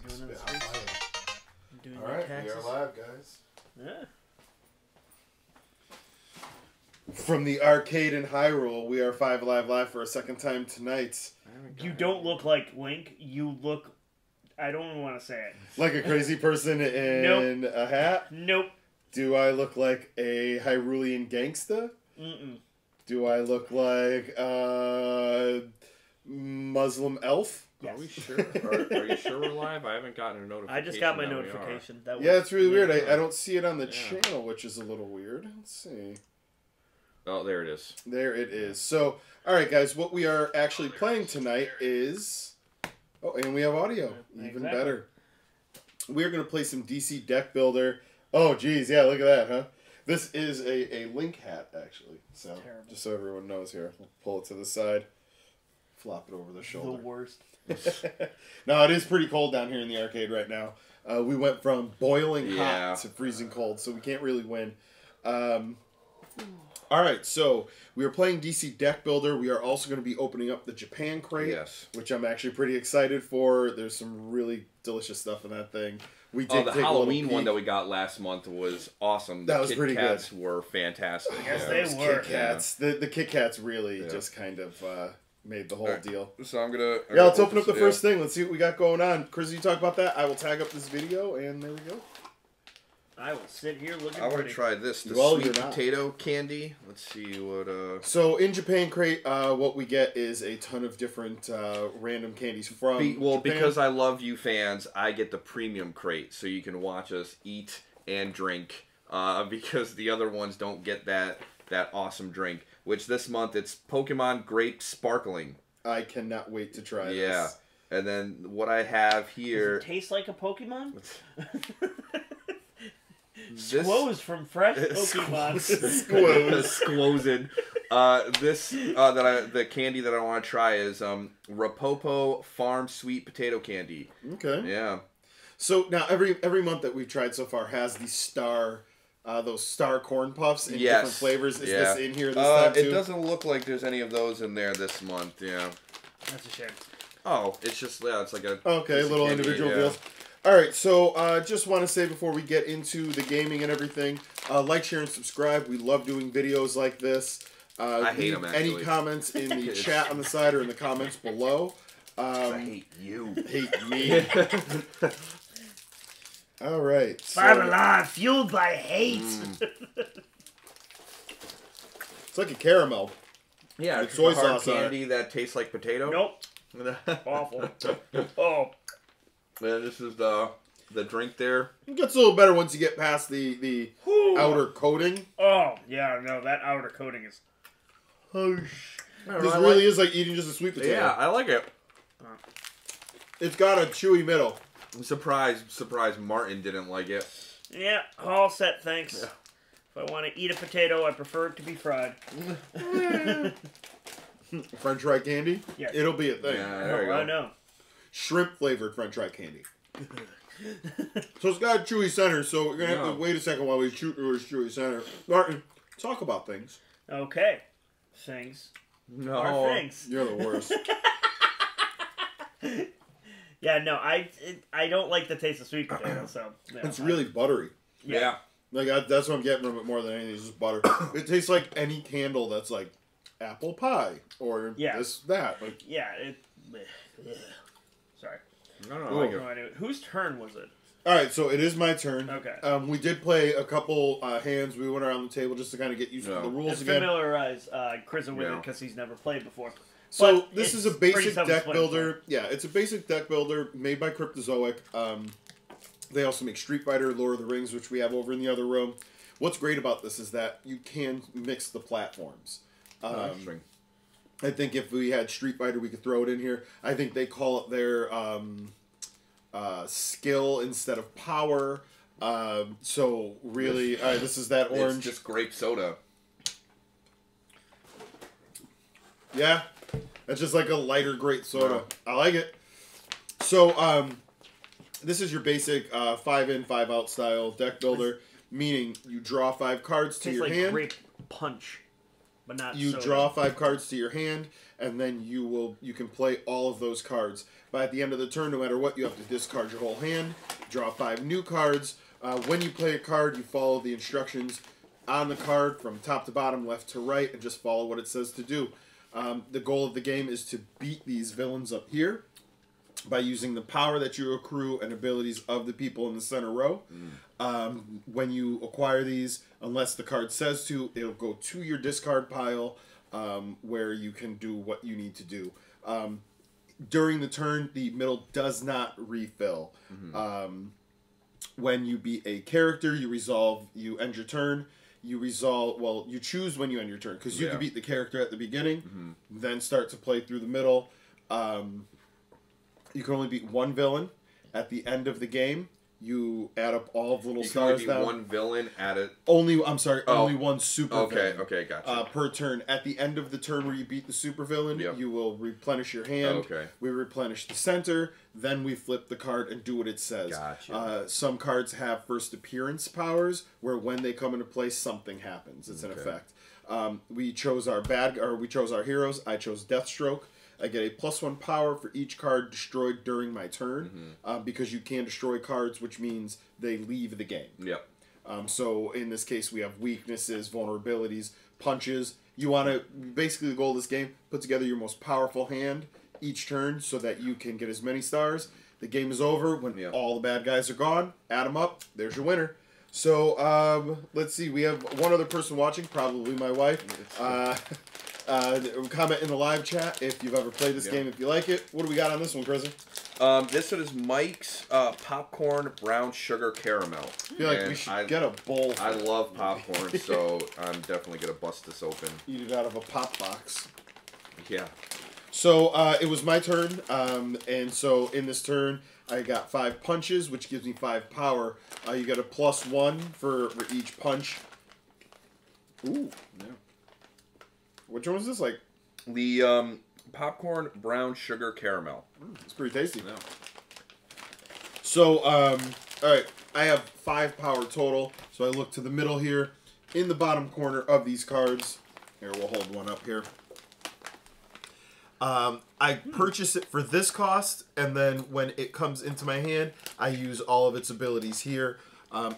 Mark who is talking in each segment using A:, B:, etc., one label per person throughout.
A: Doing it doing
B: All right, we are live, guys.
A: Yeah.
B: From the arcade in Hyrule, we are 5Alive live for a second time tonight.
A: You don't look like Link. You look... I don't even want to say it.
B: Like a crazy person in a hat?
A: Nope.
B: Do I look like a Hyrulean gangsta?
A: Mm-mm.
B: Do I look like a Muslim elf?
A: Yes.
C: Are we sure? Are you sure we're live? I haven't gotten a notification.
A: I just got my notification. That
B: Yeah, it's really weird.
A: Yeah.
B: I don't see it on the channel, which is a little weird. Let's see.
C: Oh, there it is.
B: There it is. So, all right, guys, what we are actually playing tonight is... Oh, and we have audio.
A: Yeah,
B: Even
A: exactly.
B: better. We're going to play some DC Deck Builder. Oh, geez. Yeah, look at that, huh? This is a Link hat, actually. So,
A: Terrible.
B: just so everyone knows here. We'll pull it to the side. Flop it over the shoulder.
A: The worst.
B: No, it is pretty cold down here in the arcade right now. We went from boiling hot to freezing cold, so we can't really win. All right, so we are playing DC Deck Builder. We are also going to be opening up the Japan crate, which I'm actually pretty excited for. There's some really delicious stuff in that thing. We did
C: the
B: take
C: Halloween one that we got last month was awesome.
B: That was
C: Kit
B: pretty
C: Kats
B: good.
C: were fantastic.
A: Yes,
C: yeah.
A: they were.
B: Kit Kats. The Kit Kats really just kind of made the whole deal.
C: So I'm gonna...
B: Yeah, let's open up the first thing. Let's see what we got going on. Chris, you talk about that. I will tag up this video, and there we go.
A: I will sit here looking
C: I want
A: pretty.
C: to try this. The
B: Well,
C: sweet
B: you're not.
C: potato candy. Let's see what...
B: So in Japan crate, what we get is a ton of different random candies from Japan.
C: because I love you fans, I get the premium crate, so you can watch us eat and drink. Because the other ones don't get that awesome drink. Which this month it's Pokemon Grape Sparkling.
B: I cannot wait to try this.
C: Yeah, and then what I have here.
A: Does it taste like a Pokemon?
C: This
A: Squoze from Fresh Pokemon.
B: Squoze.
C: The candy that I want to try is Rapopo Farm Sweet Potato Candy.
B: Okay.
C: Yeah.
B: So now every month that we've tried so far has those star corn puffs in different flavors. Is this in here this time too?
C: It doesn't look like there's any of those in there this month. Yeah.
A: That's a shame.
C: Oh, it's just it's like a
B: little
C: candy,
B: individual deals. All right, so just want to say before we get into the gaming and everything, like, share, and subscribe. We love doing videos like this.
C: I hate them, actually.
B: Any comments in the chat on the side or in the comments below.
C: I hate you.
B: Hate me. All right. So
A: 5Alive, fueled by hate.
B: it's like a caramel.
C: Yeah,
B: With soy
C: hard
B: sauce on
C: candy that tastes like potato.
A: Nope. Awful. Oh.
C: Man, this is the drink there.
B: It gets a little better once you get past the outer coating.
A: Oh, yeah, no, that outer coating is...
B: This really is like eating just a sweet potato.
C: Yeah, I like it.
B: It's got a chewy middle.
C: I'm surprised Martin didn't like it.
A: Yeah, all set, thanks. Yeah. If I want to eat a potato, I prefer it to be fried.
B: French fry candy?
A: Yes.
B: It'll be a thing.
C: Yeah, there you go.
A: I know.
B: Shrimp flavored French fry candy. So it's got a chewy center, so we're going to have to wait a second while we shoot through its chewy center. Martin, talk about things.
A: Okay. Things.
C: No.
A: Are things.
B: You're the worst.
A: Yeah, no, I don't like the taste of sweet potato, so... Yeah,
B: It's really buttery.
C: Yeah.
B: Like that's what I'm getting from it more than anything. It's just butter. It tastes like any candle that's like apple pie or this, that. Like,
A: yeah, it... Sorry.
C: No, I like it.
A: No idea. Whose turn was it?
B: all right, so it is my turn.
A: Okay.
B: We did play a couple hands. We went around the table just to kind of get used to the rules
A: Let's
B: again.
A: familiarize Chris with it because he's never played before.
B: So
A: But
B: this is a
A: it's pretty
B: basic deck
A: self-explanatory.
B: builder. Yeah, it's a basic deck builder made by Cryptozoic. They also make Street Fighter, Lord of the Rings, which we have over in the other room. What's great about this is that you can mix the platforms.
C: Interesting.
B: I think if we had Street Fighter, we could throw it in here. I think they call it their skill instead of power. So really, this is that orange.
C: It's just grape soda.
B: Yeah, it's just like a lighter grape soda. I like it. So this is your basic 5-in, 5-out style deck builder, meaning you draw 5 cards to your
A: Tastes
B: hand.
A: like grape punch, but not
B: You
A: soda.
B: draw 5 cards to your hand, and then you can play all of those cards. But at the end of the turn, no matter what, you have to discard your whole hand, draw 5 new cards. When you play a card, you follow the instructions on the card from top to bottom, left to right, and just follow what it says to do. The goal of the game is to beat these villains up here by using the power that you accrue and abilities of the people in the center row. When you acquire these, unless the card says to, it'll go to your discard pile where you can do what you need to do. During the turn, the middle does not refill. When you beat a character, you end your turn. You choose when you end your turn, because you can beat the character at the beginning, then start to play through the middle. You can only beat one villain at the end of the game. You add up all of the little stars down.
C: You can only beat one villain at it.
B: Only one super villain.
C: Okay, gotcha.
B: Per turn. At the end of the turn where you beat the super villain, you will replenish your hand. We replenish the center. Then we flip the card and do what it says.
C: Gotcha.
B: Some cards have first appearance powers, where when they come into play, something happens. It's an effect. We chose our heroes. I chose Deathstroke. I get a +1 power for each card destroyed during my turn, because you can destroy cards, which means they leave the game. So in this case, we have weaknesses, vulnerabilities, punches. You want to, basically the goal of this game, put together your most powerful hand each turn so that you can get as many stars. The game is over when all the bad guys are gone. Add them up. There's your winner. So let's see. We have one other person watching, probably my wife. Comment in the live chat if you've ever played this game, if you like it. What do we got on this one, Chris?
C: This one is Mike's popcorn brown sugar caramel.
B: I feel like we should get a bowl.
C: I love popcorn, so I'm definitely going to bust this open.
B: Eat it out of a pop box.
C: Yeah.
B: So it was my turn, and so in this turn, I got 5 punches, which gives me 5 power. You get a +1 for each punch. Ooh. Yeah. Which one was this? Like
C: the popcorn brown sugar caramel.
B: It's pretty tasty. Yeah. So, all right, I have 5 power total. So I look to the middle here. In the bottom corner of these cards, here, we'll hold one up here. I purchase it for this cost, and then when it comes into my hand, I use all of its abilities here.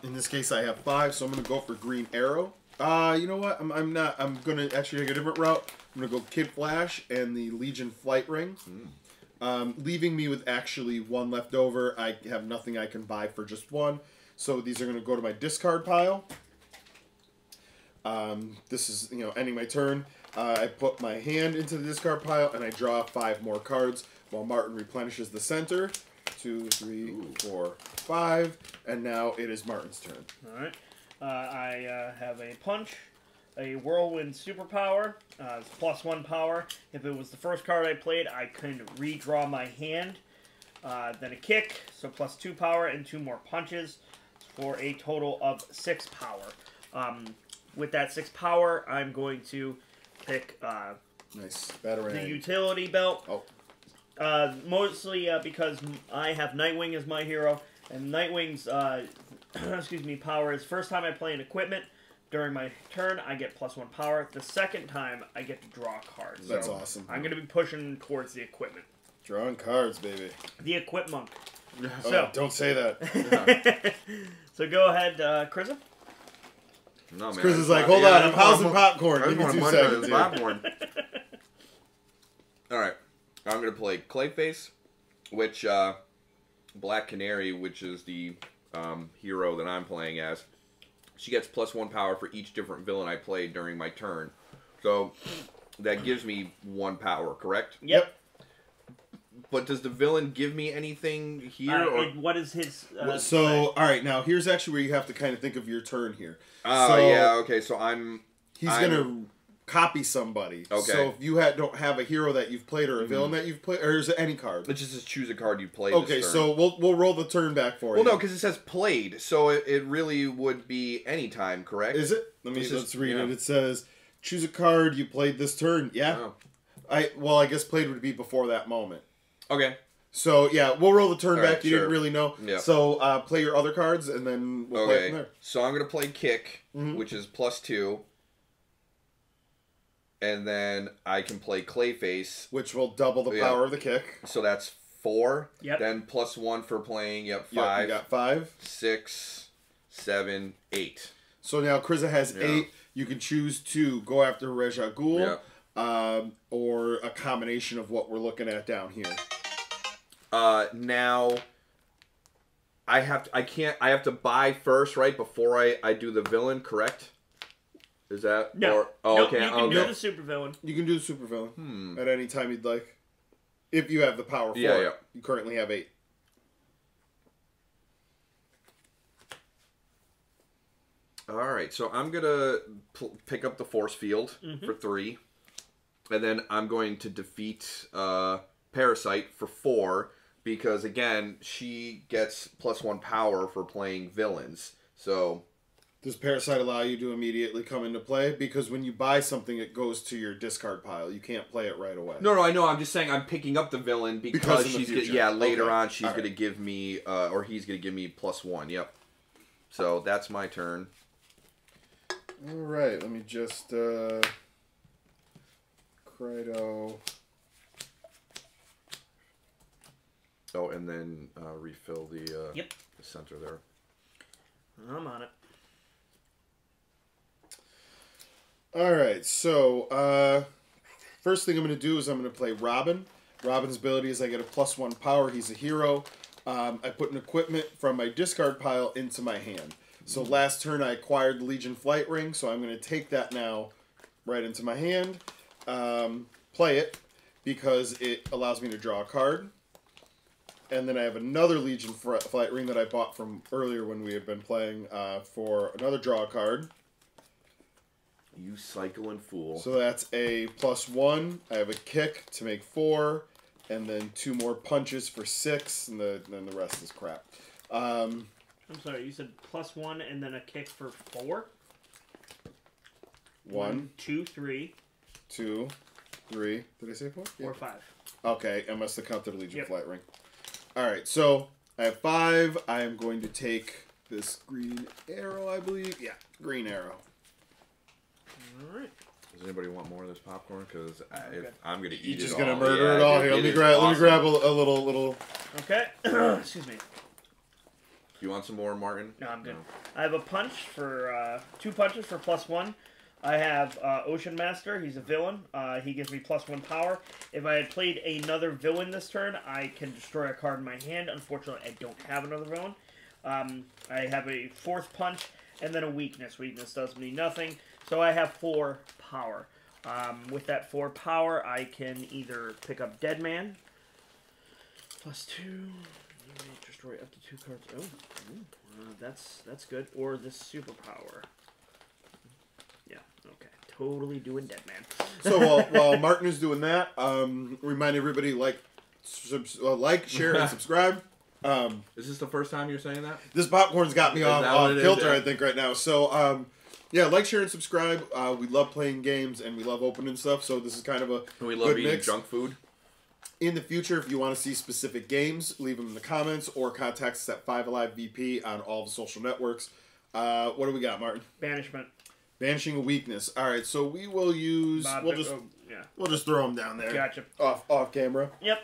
B: In this case, I have 5, so I'm going to go for Green Arrow. You know what? I'm not. I'm going to actually take a different route. I'm going to go Kid Flash and the Legion Flight Ring. Leaving me with actually 1 left over. I have nothing I can buy for just 1. So these are going to go to my discard pile. This is, ending my turn. I put my hand into the discard pile, and I draw 5 more cards while Martin replenishes the center. 2, 3, 4, 5. And now it is Martin's turn.
A: All right. I have a punch, a whirlwind superpower. It's +1 power. If it was the first card I played, I can redraw my hand. Then a kick, so +2 power and 2 more punches for a total of 6 power. With that 6 power, I'm going to pick
B: nice
A: the utility belt. Mostly because I have Nightwing as my hero, and Nightwing's power is first time I play an equipment. During my turn, I get +1 power. The second time, I get to draw cards.
B: That's awesome.
A: I'm going to be pushing towards the equipment.
B: Drawing cards, baby.
A: The Equipmonk.
B: So, don't say that.
A: So go ahead, Chrisa.
C: No, man.
B: Chris is like, hold on, I'm housing popcorn. Give me 2 seconds.
C: Popcorn. Alright. I'm going to play Clayface, which, Black Canary, which is the hero that I'm playing as, she gets +1 power for each different villain I play during my turn. So, that gives me 1 power, correct?
A: Yep.
C: But does the villain give me anything here? Or
A: what is his...
B: all right, now here's actually where you have to kind of think of your turn here.
C: Yeah, okay, so
B: He's going to copy somebody.
C: Okay.
B: So if you don't have a hero that you've played or a villain that you've played, or is it any card?
C: Let's just choose a card you played.
B: Okay,
C: this turn.
B: so we'll roll the turn back for you.
C: Well, no, because it says played, so it really would be any time, correct?
B: Is it? Let's read it. It says, choose a card you played this turn. Yeah.
C: Oh.
B: I guess played would be before that moment.
C: Okay.
B: So, yeah, we'll roll the turn back.
C: Right,
B: you didn't really know.
C: Yeah.
B: So, play your other cards, and then we'll play it from there.
C: So I'm going to play Kick, which is +2. And then I can play Clayface.
B: Which will double the power of the kick.
C: So that's 4.
A: Yep.
C: Then +1 for playing. 5.
B: Yep, you got 5.
C: 6, 7, 8.
B: So now Kriza has 8. You can choose to go after Reja Ghul, or a combination of what we're looking at down here.
C: Now I have to buy first, right, before I do the villain, correct? Is that
A: no?
C: Okay.
A: You can do the supervillain.
B: You can do the supervillain at any time you'd like, if you have the power for it.
C: Yeah.
B: You currently have 8.
C: All right, so I'm gonna pick up the force field for 3, and then I'm going to defeat Parasite for 4 because again she gets +1 power for playing villains. So
B: does Parasite allow you to immediately come into play? Because when you buy something, it goes to your discard pile. You can't play it right away.
C: No, I know. I'm just saying I'm picking up the villain because she's later on she's gonna give me or he's gonna give me +1. Yep. So that's my turn.
B: All right, let me just Crypto.
C: Oh, and then refill the the center there.
A: I'm on it.
B: All right, so first thing I'm going to do is I'm going to play Robin. Robin's ability is I get a +1 power. He's a hero. I put an equipment from my discard pile into my hand. So last turn I acquired the Legion Flight Ring, so I'm going to take that now right into my hand, play it, because it allows me to draw a card. And then I have another Legion Flight Ring that I bought from earlier when we had been playing for another draw card.
C: You cycling fool.
B: So that's a +1. I have a kick to make 4, and then 2 more punches for 6, and then the rest is crap.
A: I'm sorry, you said +1 and then a kick for 4?
B: 1,
A: 2, 3.
B: 2, 3. Did I say 4?
A: 4, 5.
B: Okay, I must have counted the Legion Flight Ring. Alright, so I have 5. I am going to take this green arrow, I believe. Yeah, green arrow.
A: Alright.
C: Does anybody want more of this popcorn? Because I'm going to eat it all.
B: You're just going to murder it all? Here, let me grab a little...
A: Okay. Excuse me.
C: You want some more, Martin?
A: No, I'm good. No. I have a punch for 2 punches for +1. I have Ocean Master. He's a villain. He gives me +1 power. If I had played another villain this turn, I can destroy a card in my hand. Unfortunately, I don't have another villain. I have a 4th punch and then a weakness. Weakness does me nothing. So I have 4 power. With that 4 power, I can either pick up Dead Man. +2. Destroy up to 2 cards. That's good. Or this superpower. Yeah, okay. Totally doing Dead Man.
B: So while Martin is doing that, remind everybody like, share, and subscribe.
C: Is this the first time you're saying that?
B: This popcorn's got me off kilter, I think, right now. So, yeah, like, share, and subscribe. We love playing games, and we love opening stuff, so this is kind of a
C: we love eating
B: mix.
C: Junk food.
B: In the future, if you want to see specific games, leave them in the comments, or contact us at 5Alive VP on all the social networks. What do we got, Martin?
A: Banishment.
B: Banishing a weakness. All right, so we will use... We'll just throw them down there.
A: Gotcha.
B: Off camera.
A: Yep.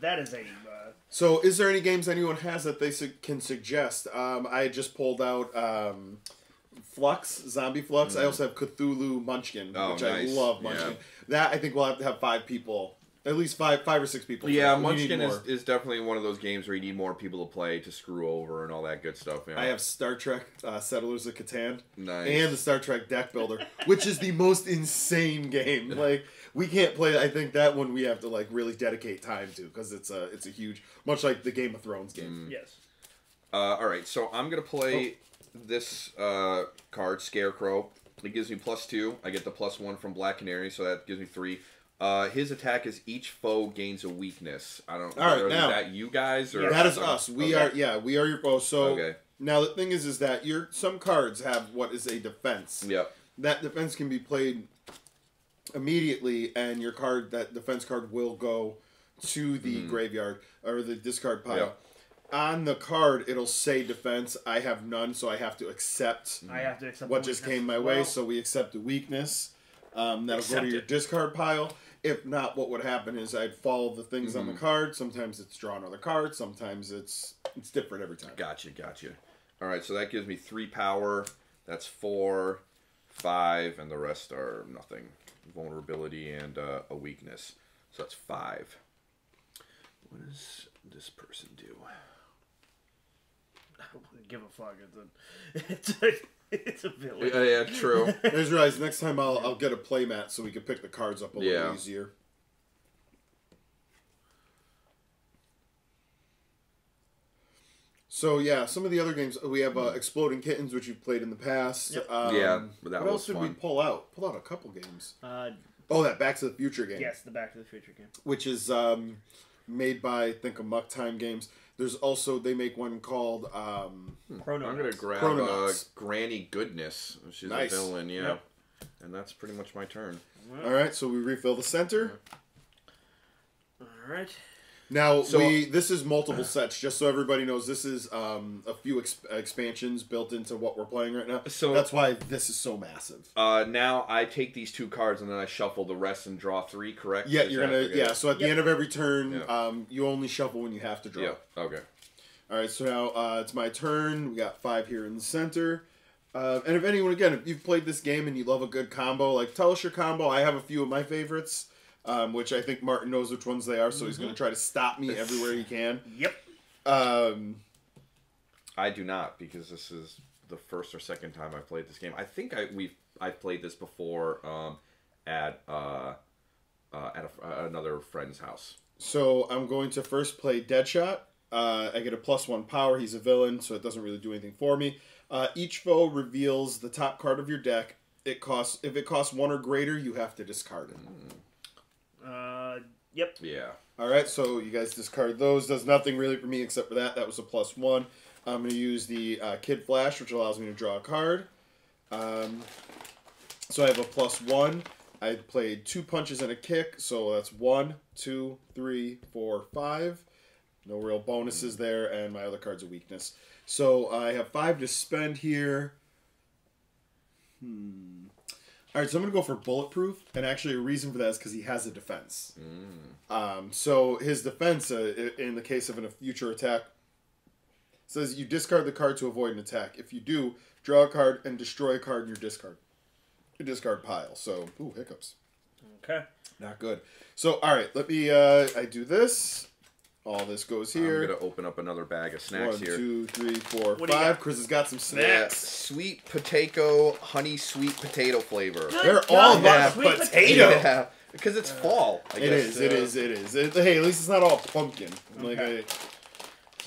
A: That is a...
B: So, is there any games anyone has that they can suggest? I just pulled out Flux, Zombie Flux. I also have Cthulhu Munchkin, which
C: nice.
B: I love Munchkin. Yeah. That, I think we'll have to have 5 people. At least five or six people.
C: Yeah, Munchkin is definitely one of those games where you need more people to play to screw over and all that good stuff. Yeah.
B: I have Star Trek Settlers of Catan.
C: Nice.
B: And the Star Trek Deck Builder, which is the most insane game. Like, we can't play, I think that one we have to, like, really dedicate time to, because it's a huge, much like the Game of Thrones game.
A: Yes.
C: Alright, so I'm going to play this card, Scarecrow. It gives me +2. I get the +1 from Black Canary, so that gives me 3. His attack is each foe gains a weakness. I don't know.
B: All right,
C: is
B: now,
C: that you guys? Or
B: that is us. We are your foes. So now the thing is that some cards have what is a defense.
C: Yep.
B: That defense can be played immediately, and that defense card will go to the graveyard or the discard pile. Yep. On the card, it'll say defense. I have none, so I have to accept.
A: I have to accept
B: what just came my way. So we accept the weakness. That'll go to your discard pile. If not, what would happen is I'd follow the things on the card. Sometimes it's draw another card. Sometimes it's different every time.
C: Gotcha. All right, so that gives me 3 power. That's 4, 5, and the rest are nothing. Vulnerability and a weakness. So that's 5. What does this person do?
A: I wouldn't give a fuck. It's a villain.
C: Yeah, true.
B: I just realized next time I'll get a playmat so we can pick the cards up a little easier. So yeah, some of the other games we have Exploding Kittens, which you've played in the past.
C: Yep. But that
B: what
C: was
B: else did
C: fun.
B: we pull out? Pull out a couple games.
A: Oh,
B: that Back to the Future game.
A: Yes, the Back to the Future game,
B: which is made by I think Amok Time Games. There's also they make one called
A: Chrononauts.
C: I'm gonna grab Granny Goodness. She's a villain, and that's pretty much my turn.
B: All right, so we refill the center.
A: All right.
B: Now this is multiple sets, just so everybody knows. This is a few expansions built into what we're playing right now. So that's why this is so massive.
C: Now I take these 2 cards and then I shuffle the rest and draw 3. Correct?
B: Yeah, you're gonna. Yeah. So at the end of every turn, you only shuffle when you have to draw.
C: Yeah. Okay.
B: All right. So now it's my turn. We got 5 here in the center. And if anyone, again, if you've played this game and you love a good combo, like tell us your combo. I have a few of my favorites. Which I think Martin knows which ones they are, so he's going to try to stop me everywhere he can.
A: Yep.
C: I do not, because this is the first or second time I've played this game. I think I've played this before at another friend's house.
B: So I'm going to first play Deadshot. I get a +1 power. He's a villain, so it doesn't really do anything for me. Each foe reveals the top card of your deck. If it costs 1 or greater, you have to discard it.
A: Yep.
C: Yeah.
B: All right, so you guys discard those. Does nothing really for me except for that. That was a +1. I'm going to use the Kid Flash, which allows me to draw a card. So I have a +1. I played 2 punches and a kick, so that's 1, 2, 3, 4, 5. No real bonuses there, and my other card's a weakness. So I have 5 to spend here. All right, so I'm going to go for Bulletproof, and actually a reason for that is because he has a defense. So his defense, in the case of a future attack, says you discard the card to avoid an attack. If you do, draw a card and destroy a card in your discard pile. So, ooh, hiccups.
A: Okay.
B: Not good. So, all right, let me, I do this. All this goes here.
C: I'm going to open up another bag of snacks here.
B: 1, 2, 3, 4, 5. Chris has got some snacks.
C: Sweet potato, honey sweet potato flavor.
B: They're all about potato.
C: Yeah, because it's fall. I guess.
B: It is. Hey, at least it's not all pumpkin.
A: Okay.
B: Like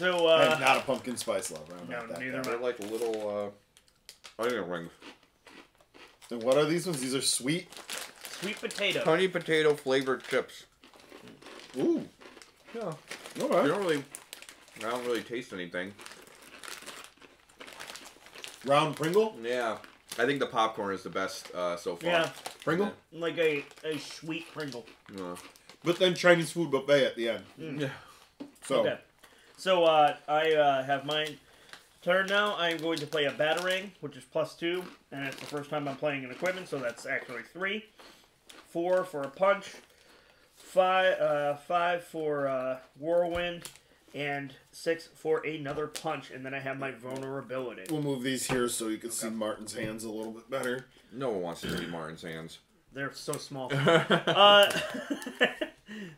A: So,
B: I'm not a pumpkin spice lover.
A: neither.
C: They're like little onion rings.
B: And what are these ones? These are sweet.
A: Sweet potato.
C: Honey potato flavored chips.
B: Ooh.
C: Yeah.
B: All right.
C: I don't really taste anything.
B: Round Pringle?
C: Yeah. I think the popcorn is the best so far.
A: Yeah.
B: Pringle?
A: Like a sweet Pringle.
C: Yeah.
B: But then Chinese food buffet at the end.
C: Yeah.
B: So.
A: Okay. So, I have my turn now. I'm going to play a Batarang, which is +2. And it's the first time I'm playing an equipment, so that's actually 3. 4 for a punch. 5 for Whirlwind, and 6 for another punch, and then I have my vulnerability.
B: We'll move these here so you can see Martin's hands a little bit better.
C: No one wants to see Martin's hands.
A: They're so small.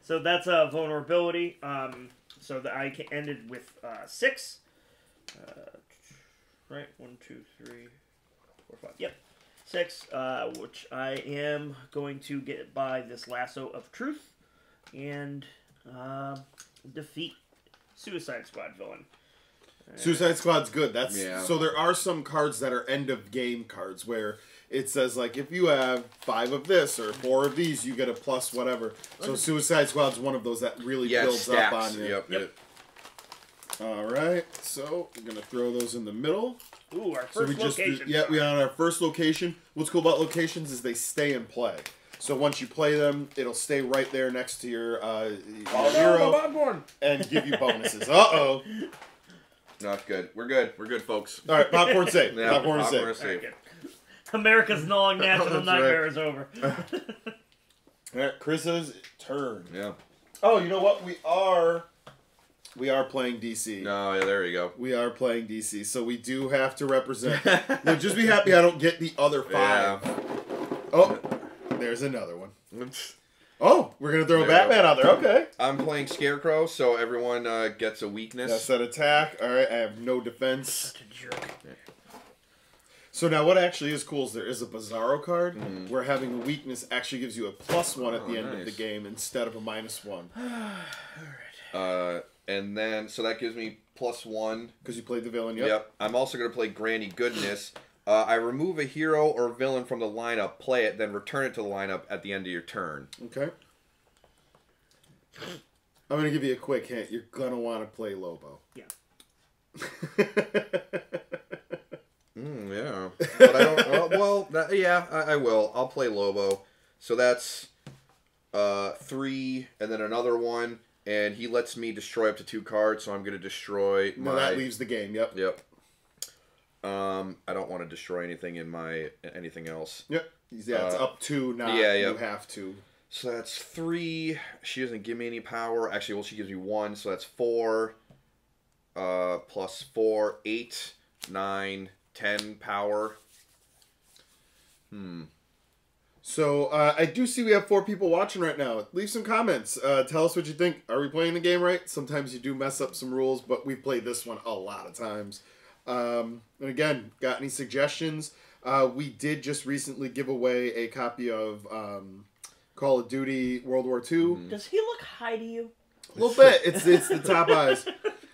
A: So that's a vulnerability. So that I ended with 6. Right? 1, 2, 3, 4, 5. Yep. 6, which I am going to get by this Lasso of Truth and defeat Suicide Squad villain.
B: Suicide Squad's good.
C: Yeah.
B: So there are some cards that are end of game cards where it says like if you have 5 of this or 4 of these, you get a plus whatever. So Suicide Squad's one of those that really builds
C: stacks.
B: up on you.
C: Yep.
B: All right, so we're gonna throw those in the middle.
A: Ooh, our first location.
B: We on our first location. What's cool about locations is they stay in play. So once you play them, it'll stay right there next to your hero and give you bonuses. Uh-oh.
C: No, it's good. We're good. We're good, folks.
B: All right, popcorn safe.
C: Yeah,
B: popcorn safe.
C: Safe.
A: America's Gnawing National
B: That's
A: Nightmare
B: right.
A: is over.
B: Alright, Chris's turn.
C: Yeah.
B: Oh, you know what? We are playing DC.
C: No, yeah, there you go.
B: We are playing DC, so we do have to represent. Look, just be happy I don't get the other 5.
C: Yeah.
B: Oh, there's another one. Oh, we're gonna throw a
C: There you
B: Batman out there. Okay.
C: I'm playing Scarecrow, so everyone gets a weakness.
B: That's that attack. All right, I have no defense.
A: Such a jerk.
B: So now, what actually is cool is there is a Bizarro card
C: Mm-hmm.
B: where having a weakness actually gives you a +1 at the end of the
C: nice.
B: game instead of a -1
C: And then, so that gives me +1.
B: because you played the villain.
C: Yep. I'm also going to play Granny Goodness. I remove a hero or villain from the lineup, play it, then return it to the lineup at the end of your turn.
B: Okay. I'm gonna give you a quick hint. You're gonna want to play Lobo.
A: Yeah.
C: Yeah. But I don't. Yeah, I will. I'll play Lobo. So that's 3, and then another one, and he lets me destroy up to 2 cards. So I'm going to destroy.
B: No, that leaves the game. Yep.
C: Yep. I don't want to destroy anything in anything else.
B: Yep. Yeah, it's up to now.
C: Yeah,
B: You have to.
C: So that's 3. She doesn't give me any power. Actually, well, she gives me 1. So that's 4. Plus 4, 8, 9, 10 power.
B: So I do see we have 4 people watching right now. Leave some comments. Tell us what you think. Are we playing the game right? Sometimes you do mess up some rules, but we've played this one a lot of times. And again, got any suggestions? We did just recently give away a copy of Call of Duty World War II.
A: Does he look high to you?
B: A little bit. It's the top eyes.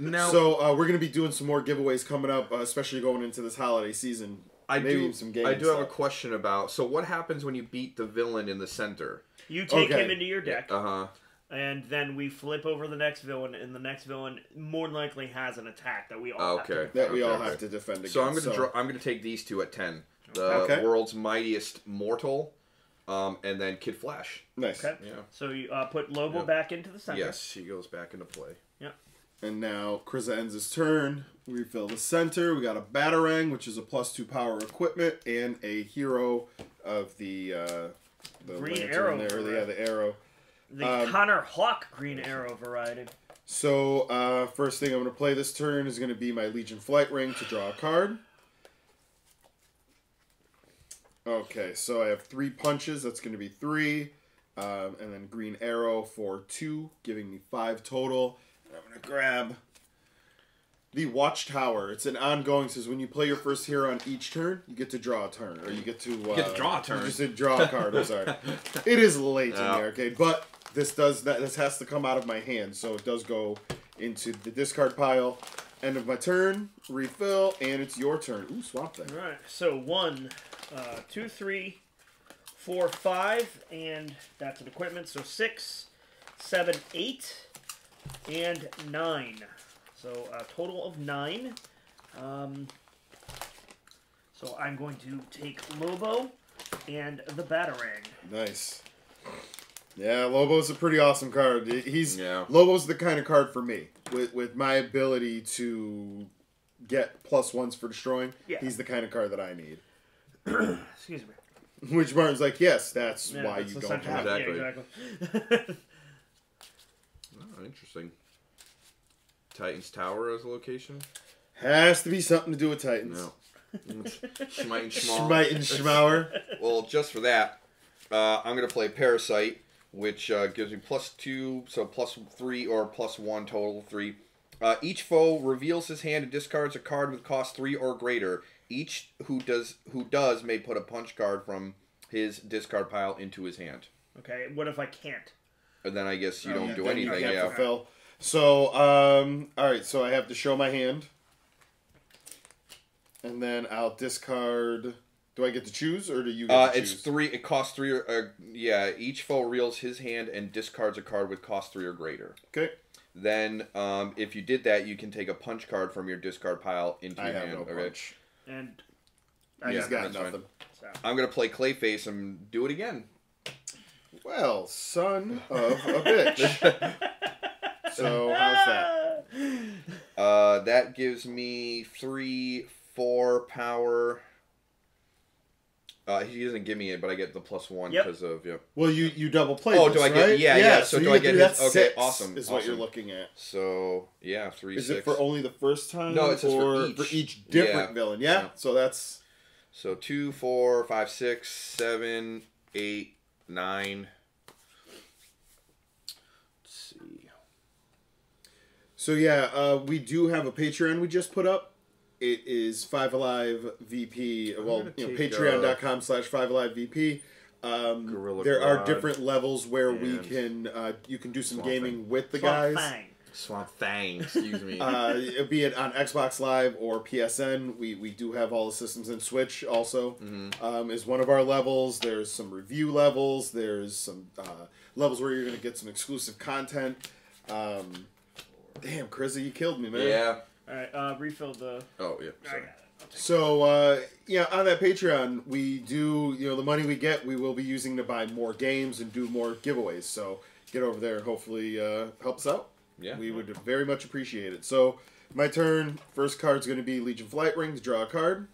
C: Now,
B: So we're going to be doing some more giveaways coming up, especially going into this holiday season.
C: I
B: Maybe
C: do.
B: some games
C: I do have a
B: stuff.
C: question about. So what happens when you beat the villain in the center?
A: You take
B: Okay.
A: him into your deck,
C: Uh huh.
A: and then we flip over the next villain, and the next villain more than likely has an attack that we all have to
C: Okay.
A: defend.
B: That we all
C: Okay.
B: have to defend against.
C: So I'm gonna take these 2 at 10. The
B: Okay.
C: world's mightiest mortal, and then Kid Flash.
B: Nice.
A: Okay.
C: Yeah.
A: So you put Lobo
C: Yep.
A: back into the center.
C: Yes, he goes back into play.
B: And now Chris ends his turn. We fill the center. We got a Batarang, which is a +2 power equipment, and a hero of the
A: Green
B: lantern
A: arrow
B: there.
A: variety.
B: The arrow.
A: The Connor Hawk Green Arrow variety.
B: So first thing I'm going to play this turn is going to be my Legion Flight Ring to draw a card. Okay, so I have 3 punches. That's going to be 3. And then Green Arrow for 2, giving me 5 total. And I'm going to grab the Watchtower. It's an ongoing. Says when you play your first hero on each turn, you get to draw a turn, or you get to
C: draw a turn.
B: You just said draw a card. I'm sorry. It is late in the arcade, but this has to come out of my hand, so it does go into the discard pile. End of my turn. Refill, and it's your turn. Ooh, swamp thing.
A: All right. So 1, 2, 3, 4, 5, and that's an equipment. So 6, 7, 8, and 9. So a total of 9. So I'm going to take Lobo and the Batarang.
B: Nice. Yeah, Lobo's a pretty awesome card. Lobo's the kind of card for me. With my ability to get +1s for destroying, he's the kind of card that I need.
A: Excuse me.
B: Which Martin's like, yes, that's
A: Yeah,
B: why
A: that's
B: you
A: the
B: don't
A: center.
B: have it.
A: Yeah,
C: Exactly.
A: exactly.
C: Oh, interesting. Titan's Tower as a location?
B: Has to be something to do with Titans.
C: No. Schmite and Schmaw.
B: Schmite and Schmauer.
C: Well, just for that, I'm going to play Parasite, which gives me +2, so +3 or +1 total 3. Each foe reveals his hand and discards a card with cost 3 or greater. Each who does may put a punch card from his discard pile into his hand.
A: Okay, what if I can't?
C: And then I guess you don't do
B: Then you
C: anything.
B: can't
C: Yeah.
B: fulfill. So, all right. So I have to show my hand, and then I'll discard. Do I get to choose, or do you get to choose?
C: It's 3. It costs 3. Each foe reveals his hand and discards a card with cost 3 or greater.
B: Okay.
C: Then, if you did that, you can take a punch card from your discard pile into your
B: I have
C: hand.
B: no punch.
A: And
B: He's got
C: that's fine.
B: nothing.
A: so.
C: I'm gonna play Clayface and do it again.
B: Well, son of a bitch. So how's that?
C: That gives me 3, 4 power. He doesn't give me it, but I get the +1
A: Yep.
C: because of
B: Well, you double play.
C: Oh,
B: this,
C: do I get?
B: right?
C: Yeah. So do I get his?
B: that's
C: Okay,
B: 6
C: awesome.
B: Is
C: awesome.
B: what you're looking at.
C: So yeah, 3,
B: Is
C: 6.
B: it for only the first time?
C: No, it says
B: or
C: for each.
B: different
C: Yeah.
B: villain. Yeah. So that's.
C: So 2, 4, 5, 6, 7, 8, 9. Let's see.
B: So yeah, we do have a Patreon we just put up. It is 5Alive VP. Well,
C: gonna take,
B: Patreon.com/5Alive VP.
C: Gorilla
B: There are
C: Grodd
B: different levels where we
C: and
B: can you can do some
C: Swamp
B: gaming
C: Thing.
B: with the
A: Swamp
B: guys.
A: Thang.
C: Swamp Thang, excuse me.
B: Be it on Xbox Live or PSN. We do have all the systems, and Switch also is one of our levels. There's some review levels. There's some levels where you're going to get some exclusive content. Damn, Chrissy, you killed me, man.
C: Yeah.
A: All right, refill the.
C: Oh yeah.
A: I
C: Sorry.
A: got it. I'll take it.
B: So, yeah, on that Patreon, we do, the money we get, we will be using to buy more games and do more giveaways. So, get over there and hopefully help us out.
C: Yeah.
B: We would very much appreciate it. So, my turn. First card's going to be Legion Flight Ring to draw a card.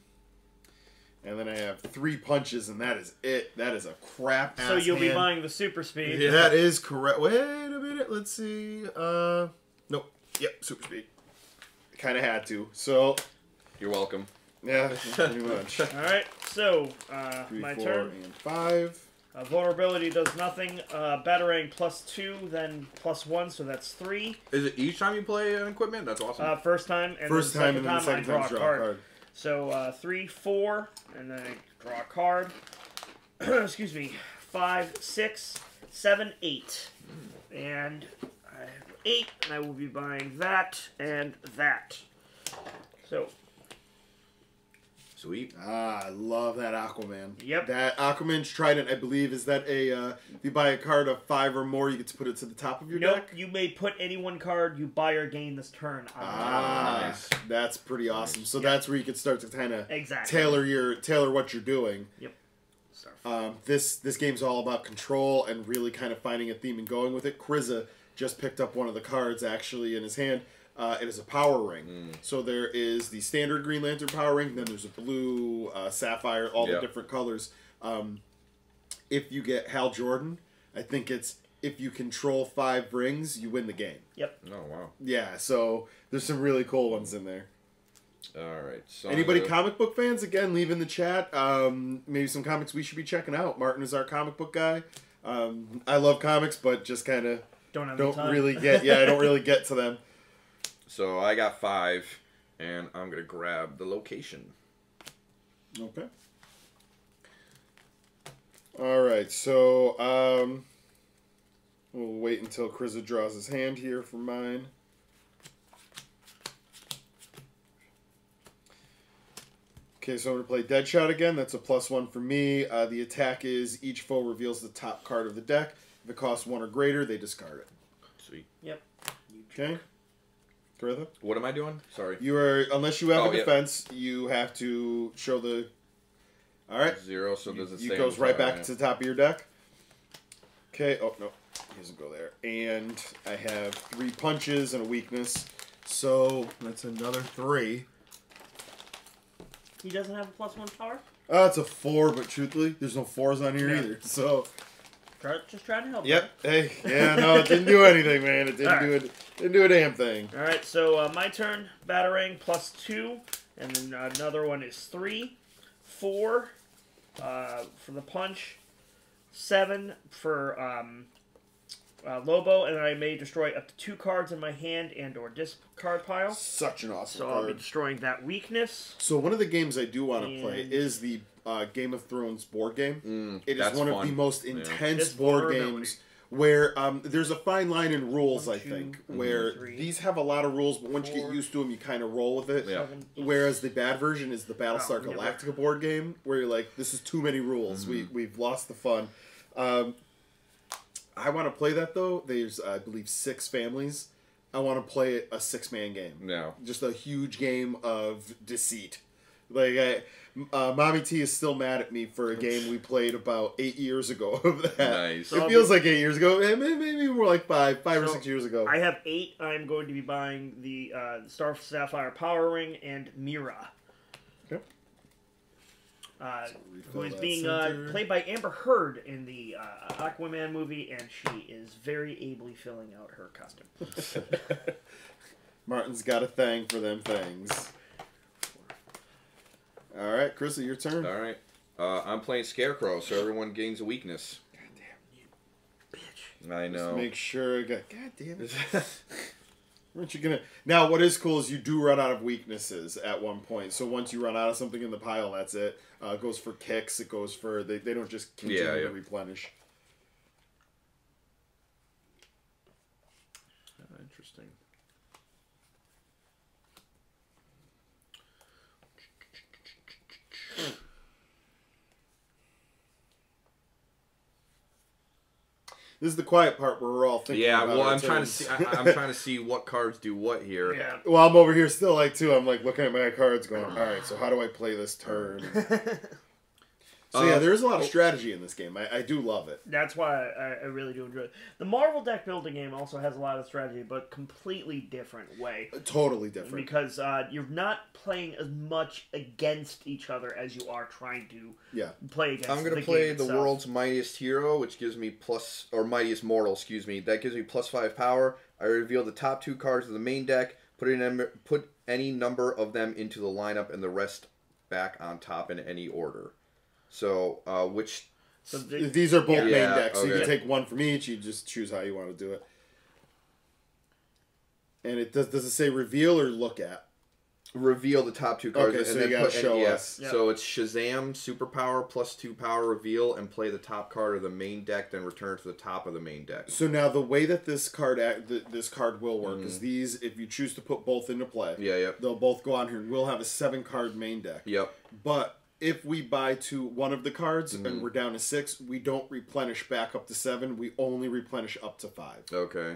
B: And then I have 3 punches, and that is it. That is a crap ass
A: So you'll be
B: hand.
A: buying the super speed.
C: Yeah.
B: That is correct. Wait a minute. Let's see. Nope. Yep, super speed. Kind of had to. So,
C: You're welcome.
B: yeah, pretty much.
A: All right, so
B: 3,
A: my
B: 4,
A: turn.
B: and 5.
A: Vulnerability does nothing. Batarang +2, then +1, so that's 3.
C: Is it each time you play an equipment? That's awesome.
A: First time, and
B: First
A: then
B: time,
A: second
B: and then the
A: time,
B: second
A: I
B: time
A: draw a
B: draw a
A: card.
B: card.
A: So 3, 4, and then I draw a card. Excuse me. 5, 6, 7, 8, and I have 8, and I will be buying that and that. So
C: Sweet.
B: I love that Aquaman.
A: Yep.
B: That Aquaman's Trident, I believe, is that if you buy a card of 5 or more, you get to put it to the top of your
A: nope,
B: deck?
A: you may put any one card you buy or gain this turn on the top of the
C: nice.
A: deck.
B: That's pretty awesome. So that's where you can start to kind of
A: Exactly.
B: tailor what you're doing.
A: Yep. Start.
B: This game's all about control and really kind of finding a theme and going with it. Kriza just picked up one of the cards actually in his hand. It is a power ring. So there is the standard Green Lantern power ring, then there's a blue, sapphire, all the different colors. If you get Hal Jordan, I think it's if you control 5 rings, you win the game.
A: Yep.
C: Oh wow.
B: Yeah, so there's some really cool ones in there.
C: All right. So
B: Anybody comic book fans? Again, leave in the chat. Maybe some comics we should be checking out. Martin is our comic book guy. I love comics, but just kind of
A: Don't
B: really get. Yeah, I don't really get to them.
C: So I got 5, and I'm gonna grab the location.
B: Okay. All right, so we'll wait until Kriza draws his hand here for mine. Okay, so I'm going to play Deadshot again. That's a +1 for me. The attack is each foe reveals the top card of the deck. If it costs 1 or greater, they discard it.
C: Sweet.
A: Yep.
B: Okay. Kriza?
C: What am I doing? Sorry.
B: You are, unless you have
C: Oh,
B: a defense, you have to show the... All right.
C: 0. So does it
B: It
C: stay
B: goes
C: on
B: right
C: top?
B: back to the top of your deck. Okay. Oh, no. He doesn't go there. And I have 3 punches and a weakness. So that's another 3.
A: He doesn't have a +1 power?
B: It's a 4, but truthfully, there's no 4s on here
A: Yeah.
B: either. So,
A: Just trying to help.
B: yep. Hey, yeah, no, it didn't do anything, man. It didn't
A: All right.
B: do it. Didn't do a damn thing.
A: All right, so my turn. Batarang +2, and then another one is 3, 4 for the punch, 7 for Lobo, and then I may destroy up to 2 cards in my hand and/or discard pile.
B: Such an awesome
A: So I'll be
B: card.
A: destroying that weakness.
B: So one of the games I do want to play
A: And-
B: is the Game of Thrones board game. It is
C: that's
B: one of
C: fun.
B: the most
C: Yeah.
B: intense
A: It's
B: board
A: vulnerability.
B: games where there's a fine line in rules,
A: 1,
B: I
A: 2,
B: think, where
A: 3,
B: these have a lot of rules, but once you
A: 4,
B: get used to them, you kind of roll with it.
C: Yeah.
A: 7, 8.
B: Whereas the bad version is the Battlestar
A: Oh, yeah,
B: Galactica board game, where you're like, this is too many rules. We've lost the fun. I want to play that, though. There's, I believe, 6 families. I want to play a 6-man game.
C: No.
B: Just a huge game of deceit. Like, Mommy T is still mad at me for a game we played about 8 years ago of that.
C: Nice.
A: So
B: It
A: I'll
B: feels like 8 years ago. Maybe more like 5 or
A: So
B: 6 years ago.
A: I have 8. I'm going to be buying the Star Sapphire Power Ring and Mira.
B: Okay.
A: who is
B: that
A: being
B: center.
A: played by Amber Heard in the Aquaman movie, and she is very ably filling out her costume.
B: Martin's got a thing for them things. All right, Chrissy, your turn.
C: All right. I'm playing Scarecrow, so everyone gains a weakness.
B: God damn you,
C: I
B: Just
C: know.
B: make sure. God damn it. Aren't you gonna? Now, what is cool is you do run out of weaknesses at one point. So once you run out of something in the pile, that's it. It goes for kicks. It goes for they don't just continue to replenish.
C: Interesting.
B: This is the quiet part where we're all thinking.
C: Yeah,
B: about
C: well,
B: our
C: I'm trying to
B: turns.
C: see. I'm trying to see what cards do what here.
A: Yeah.
B: Well, I'm over here still I'm like looking at my cards, going, all right. So how do I play this turn? So yeah, there's a lot of strategy in this game. I do love it.
A: That's why I really do enjoy it. The Marvel deck building game also has a lot of strategy, but completely different way.
B: Totally different.
A: Because you're not playing as much against each other as you are trying to play against.
C: I'm going to play the world's mightiest hero, which gives me mightiest mortal, excuse me. That gives me +5 power. I reveal the top 2 cards of the main deck, put any number of them into the lineup, and the rest back on top in any order. So,
B: these are both main decks, so you
C: okay.
B: can take one from each. You just choose how you want to do it. And it does it say reveal or look at?
C: Reveal the top 2 cards.
B: Okay,
C: and
B: so
C: then
B: you gotta show us.
C: Yep. So it's Shazam, superpower, +2 power, reveal, and play the top card of the main deck, then return to the top of the main deck.
B: So now the way that this card will work is these, if you choose to put both into play, they'll both go on here, and we'll have a 7-card main deck.
C: Yep.
B: But if we buy one of the cards and we're down to 6, we don't replenish back up to 7. We only replenish up to 5.
C: Okay.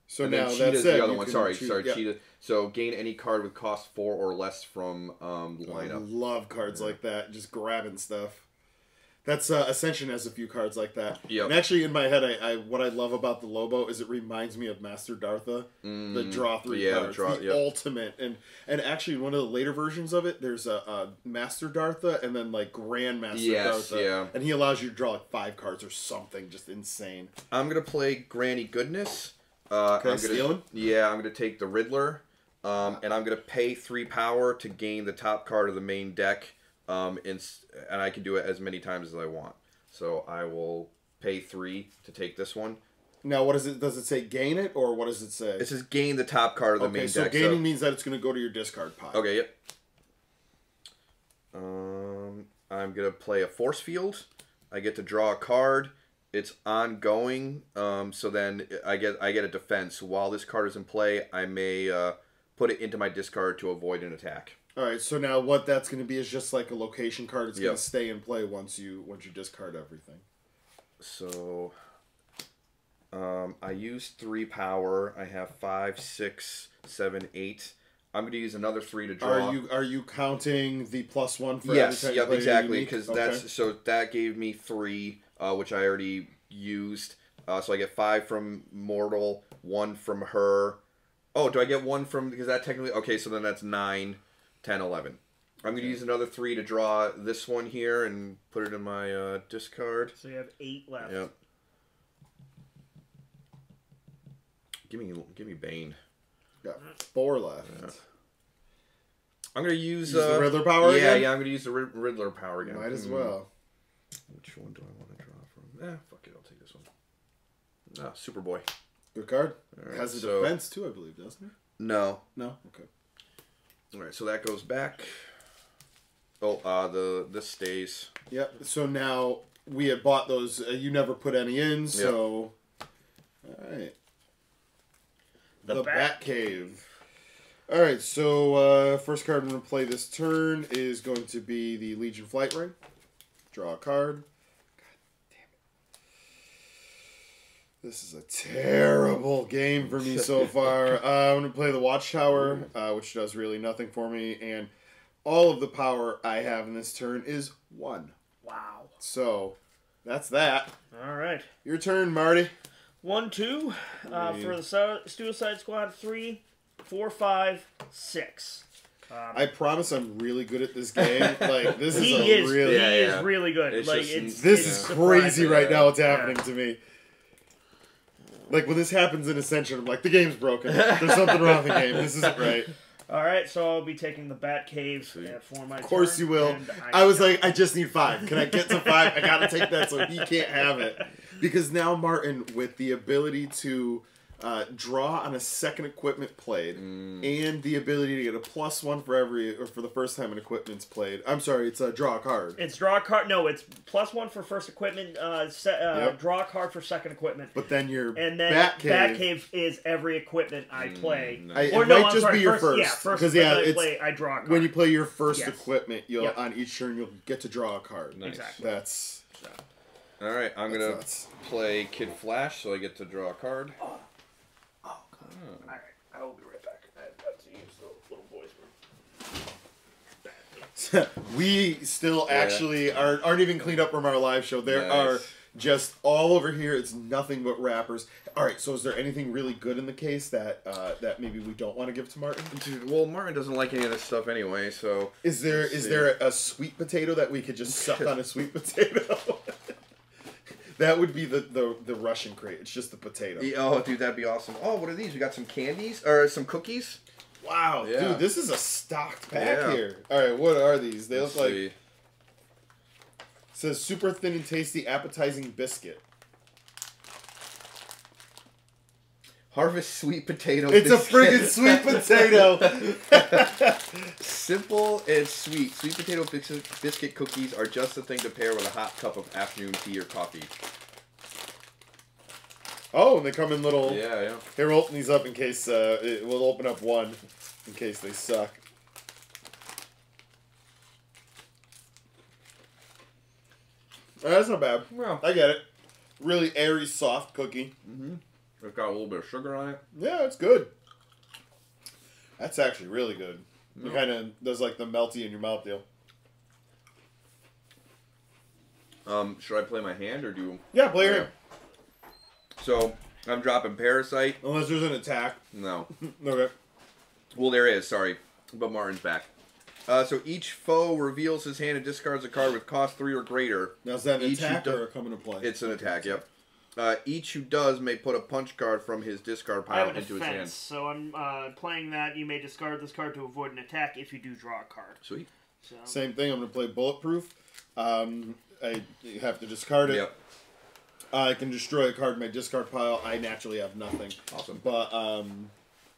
B: So
C: and
B: now
C: then
B: that's
C: the
B: it.
C: other
B: You
C: one.
B: can
C: Sorry,
B: choose,
C: Cheetah. So gain any card with cost 4 or less from the lineup.
B: I love cards like that. Just grabbing stuff. That's Ascension has a few cards like that.
C: Yep.
B: And actually, in my head, what I love about the Lobo is it reminds me of Master Dartha, the draw 3 cards, the ultimate. And actually, one of the later versions of it, there's a Master Dartha and then like Grandmaster Dartha.
C: Yeah.
B: And he allows you to draw like 5 cards or something, just insane.
C: I'm gonna play Granny Goodness.
B: Stealing?
C: Yeah, I'm gonna take the Riddler, and I'm gonna pay 3 power to gain the top card of the main deck. And I can do it as many times as I want. So I will pay 3 to take this one.
B: Now, what is it? Does it say gain it, or what does it say?
C: It says gain the top card of the main
B: so
C: deck.
B: Gaining means that it's going to go to your discard pile.
C: Okay, yep. I'm gonna play a Force Field. I get to draw a card. It's ongoing. So then I get a defense. While this card is in play, I may put it into my discard to avoid an attack.
B: All right, so now what that's going to be is just like a location card. It's going to stay in play once you discard everything.
C: So, I use 3 power. I have 5, 6, 7, 8. I'm going to use another 3 to draw.
B: Are you counting the +1 for
C: yes,
B: every time you play
C: exactly.
B: unique?
C: Because that gave me 3, which I already used. So I get 5 from Mortal, 1 from her. Oh, do I get 1 from because that technically okay? So then that's 9. 10, 11. I'm going to use another 3 to draw this one here and put it in my discard.
A: So you have 8 left.
C: Yep. Give me Bane.
B: Got 4 left.
C: Yeah. I'm going to use
B: the Riddler power again?
C: Yeah, I'm going to use the Riddler power again.
B: Might as well.
C: Which one do I want to draw from? Fuck it, I'll take this one. Superboy.
B: Good card.
C: Right,
B: has a defense too, I believe, doesn't it?
C: No.
B: No? Okay.
C: Alright, so that goes back. Oh, this stays.
B: Yep. So now we had bought those. You never put any in, so. All right. The Batcave. All right. So first card I'm going to play this turn is going to be the Legion Flight Ring. Draw a card. God damn it. This is a terrible game for me so far. I'm going to play the Watchtower, which does really nothing for me, and all of the power I have in this turn is 1.
A: Wow.
B: So, that's that.
A: All right.
B: Your turn, Marty.
A: 1, 2 for the Suicide Squad. 3, 4, 5, 6.
B: I promise I'm really good at this game. Like, this
A: he
B: is
A: is really good.
C: It's
A: like,
C: just-
B: this
A: it's
B: is crazy right now what's
A: Yeah.
B: happening to me. Like, when this happens in Ascension, I'm like, the game's broken. There's something wrong with the game. This isn't right.
A: Alright, so I'll be taking the Bat Cave for my turn.
B: Of course you will. I was like, I just need 5. Can I get to 5? I gotta take that so he can't have it. Because now Martin, with the ability to draw on a second equipment played, and the ability to get a +1 for the first time an equipment's played. I'm sorry, it's draw a card.
A: It's draw a card. No, it's +1 for first equipment. Draw a card for second equipment.
B: But then your
A: And then
B: Batcave
A: is every equipment I play.
C: Nice.
B: It might just be your first.
A: Yeah, first
B: because
A: equipment I play, I draw a card.
B: when you play your first
A: Yes.
B: equipment, you'll on each turn you'll get to draw a card.
C: Nice.
A: Exactly.
B: That's
C: All right, I'm gonna
B: nuts.
C: play Kid Flash, so I get to draw a card.
A: Oh, God. Alright, I will be right back. I have to use the little voice.
B: We still actually aren't even cleaned up from our live show. There
C: Nice.
B: are just all over here. It's nothing but wrappers. All right. So is there anything really good in the case that that maybe we don't want to give to Martin?
C: Dude, well, Martin doesn't like any of this stuff anyway, so...
B: Is there
C: Let's see.
B: a sweet potato that we could just suck on a sweet potato? That would be the Russian crate. It's just the potato.
C: Oh, dude, that'd be awesome. Oh, what are these? We got some candies? Or some cookies?
B: Wow,
C: Yeah.
B: dude, this is a stocked pack
C: Yeah.
B: here. All right, what are these? They
C: Let's
B: look like
C: see.
B: it says super thin and tasty appetizing biscuit.
C: Harvest sweet potato
B: It's a
C: biscuit.
B: friggin' sweet potato.
C: Simple and sweet. Sweet potato biscuit cookies are just the thing to pair with a hot cup of afternoon tea or coffee.
B: Oh, and they come in little.
C: Yeah, yeah.
B: Here, we'll open these up in case we'll open up one in case they suck. That's not bad.
C: Well,
B: I get it. Really airy, soft cookie.
C: it's got a little bit of sugar on it.
B: Yeah, it's good. That's actually really good. It kind of does like the melty in your mouth deal.
C: Should I play my hand or do...
B: Yeah, play your hand.
C: So, I'm dropping Parasite.
B: Unless there's an attack.
C: No.
B: Okay.
C: Well, there is, sorry. But Martin's back. So each foe reveals his hand and discards a card with cost 3 or greater.
B: Now, is that an
C: Each you
B: attack
C: do-
B: or a come into play?
C: It's an attack, yep. Each who does may put a punch card from his discard
A: I have
C: pile
A: a
C: into his hand.
A: defense, so I'm playing that. You may discard this card to avoid an attack if you do draw a card.
C: Sweet.
A: So
B: Same thing. I'm going to play Bulletproof. You have to discard it.
C: Yep.
B: I can destroy a card in my discard pile. I naturally have nothing.
C: Awesome.
B: But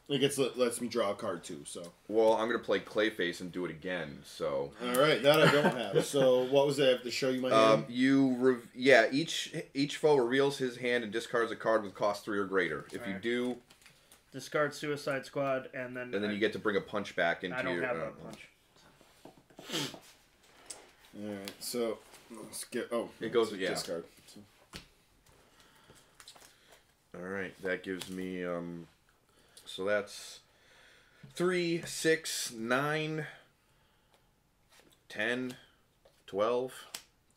B: it lets me draw a card too. So
C: Well, I'm going to play Clayface and do it again, so...
B: all right, that I don't have. So what was it? I have to show you my hand.
C: Each foe reveals his hand and discards a card with cost 3 or greater. If you
A: Alright.
C: do,
A: discard Suicide Squad, and then
C: you get to bring a punch back into
A: I don't
C: your...
A: have that punch.
B: All right, so let's get. Oh,
C: It goes-
B: it's a
C: yeah.
B: discard.
C: Alright, that gives me, so that's 3, 6, 9, 10, 12.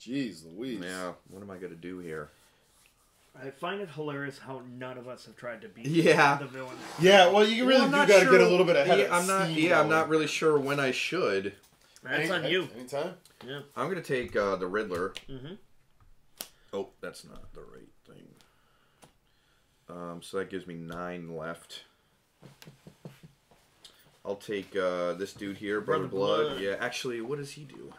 B: Jeez Louise.
C: Yeah, what am I going to do here?
A: I find it hilarious how none of us have tried to beat
C: Yeah.
A: the villain.
B: Yeah, well, you really
C: I'm
B: do
C: not
B: got to
C: sure-
B: get a little bit ahead
C: yeah,
B: of
C: I'm not.
B: steam
C: Yeah, I'm
B: going.
C: not really sure when I should.
A: That's on you.
B: Anytime.
A: Yeah.
C: I'm gonna take the Riddler.
A: Mm-hmm.
C: Oh, that's not the right thing. So that gives me 9 left. I'll take this dude here, Brother Blood. Yeah, actually, what does he do?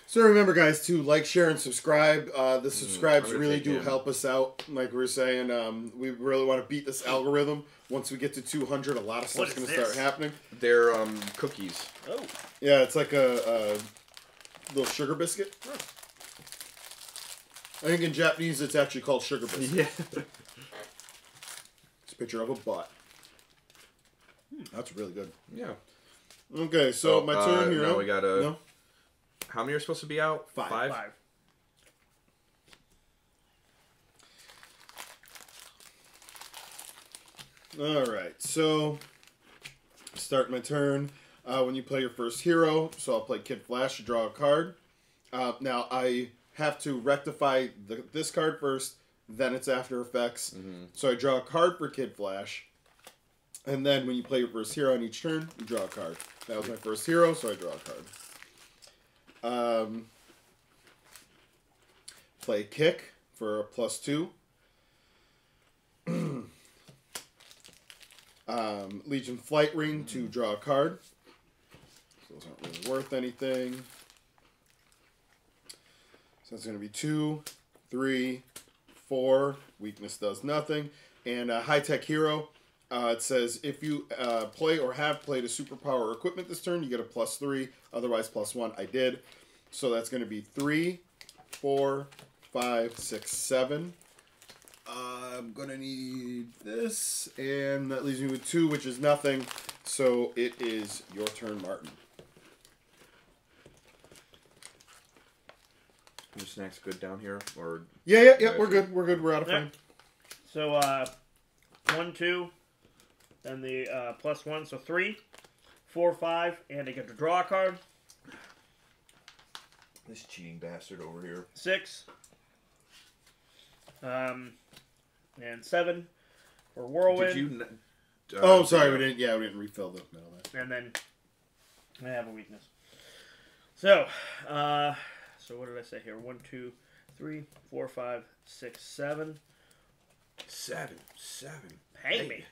B: So remember, guys, to like, share, and subscribe. The subscribes
C: I'm gonna
B: really
C: take
B: do
C: him.
B: help us out. Like we were saying, we really want to beat this algorithm. Once we get to 200, a lot of stuff's
A: What
B: going
A: is
B: to start
A: this?
B: happening.
C: They're cookies.
A: Oh.
B: Yeah, it's like a little sugar biscuit. I think in Japanese it's actually called sugar biscuit.
C: Yeah.
B: It's a picture of a butt. That's really good.
C: Yeah.
B: Okay, so my turn here.
C: Now we got a.
B: No?
C: How many are supposed to be out?
B: 5.
A: 5.
B: Alright, so start my turn. When you play your first hero, so I'll play Kid Flash to draw a card. Now I have to rectify this card first, then it's after effects. So I draw a card for Kid Flash. And then when you play your first hero on each turn, you draw a card. That was my first hero, so I draw a card. Play Kick for a +2. Legion Flight Ring to draw a card. Those aren't really worth anything. So that's going to be 2, 3, 4. Weakness does nothing. And High Tech Hero. It says if you play or have played a superpower or equipment this turn, you get a +3. Otherwise, +1. I did. So that's going to be 3, 4, 5, 6, 7. I'm going to need this. And that leaves me with 2, which is nothing. So it is your turn, Martin.
C: Are the snacks good down here? Or
B: Yeah. We're good. We're out of frame.
A: So 1, 2, then the +1, so 3, 4, 5, and I get to draw a card.
C: This cheating bastard over here.
A: 6, and 7 for Whirlwind.
C: Did you?
B: Sorry, we didn't refill the middle there.
A: And then I have a weakness. So, so what did I say here? 1, 2, 3, 4, 5, 6, 7.
C: 7.
A: Pay me.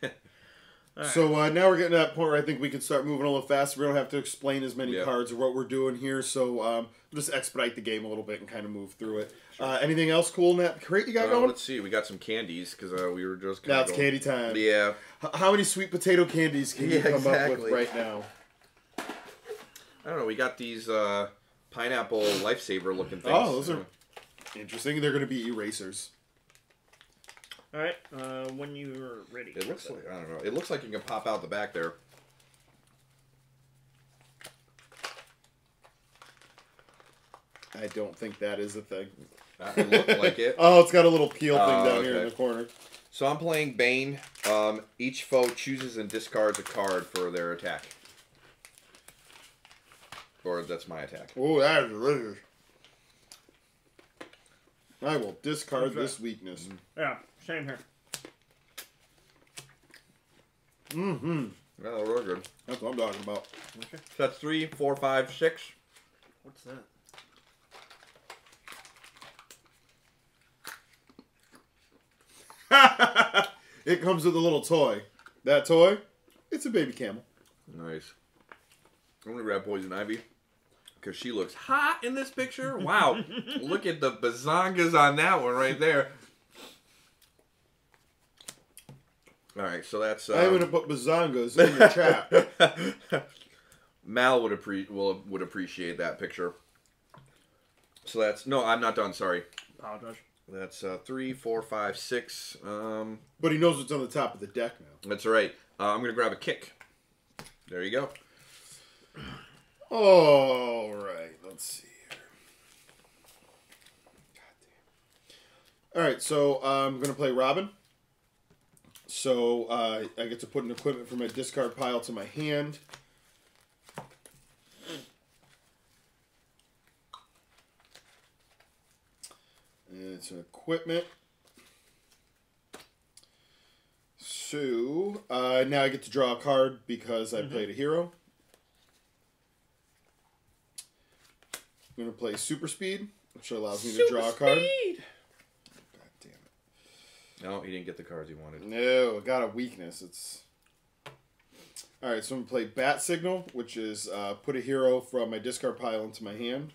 A: Right.
B: So now we're getting to that point where I think we can start moving a little faster. We don't have to explain as many cards or what we're doing here. So we'll just expedite the game a little bit and kind of move through it. Sure. Anything else cool in that crate you got going?
C: Let's see. We got some candies because we were just
B: now it's candy time.
C: Yeah.
B: How many sweet potato candies can you come up with right now?
C: I don't know. We got these pineapple lifesaver looking things.
B: Oh, those are interesting. They're going to be erasers.
A: All right, when you're ready.
C: It looks like, I don't know. It looks like you can pop out the back there.
B: I don't think that is a thing.
C: It looked like it.
B: Oh, it's got a little peel thing down here in the corner.
C: So I'm playing Bane. Each foe chooses and discards a card for their attack. Or that's my attack.
B: Oh, that is delicious. I will discard this weakness.
A: Yeah, same here.
B: Mm-hmm.
C: Yeah, real good.
B: That's what I'm talking about.
A: Okay.
C: So that's 3, 4, 5, 6.
A: What's that?
B: It comes with a little toy. That toy, it's a baby camel.
C: Nice. I'm going to grab Poison Ivy. Because she looks hot in this picture. Wow. Look at the bazongas on that one right there. Alright, so that's...
B: I'm going to put bazongas in the chat.
C: Mal would appreciate that picture. So that's... No, I'm not done, sorry.
A: Apologize.
C: That's 3, 4, 5, 6.
B: But he knows what's on the top of the deck now.
C: That's right. I'm going to grab a kick. There you go.
B: All right, let's see here. All right, so I'm going to play Robin. So I get to put an equipment from my discard pile to my hand. And it's an equipment. So now I get to draw a card because I played a hero. I'm going to play Super Speed, which allows me to draw a card. God damn it.
C: No, he didn't get the cards he wanted.
B: No, I got a weakness. It's alright, so I'm going to play Bat Signal, which is put a hero from my discard pile into my hand.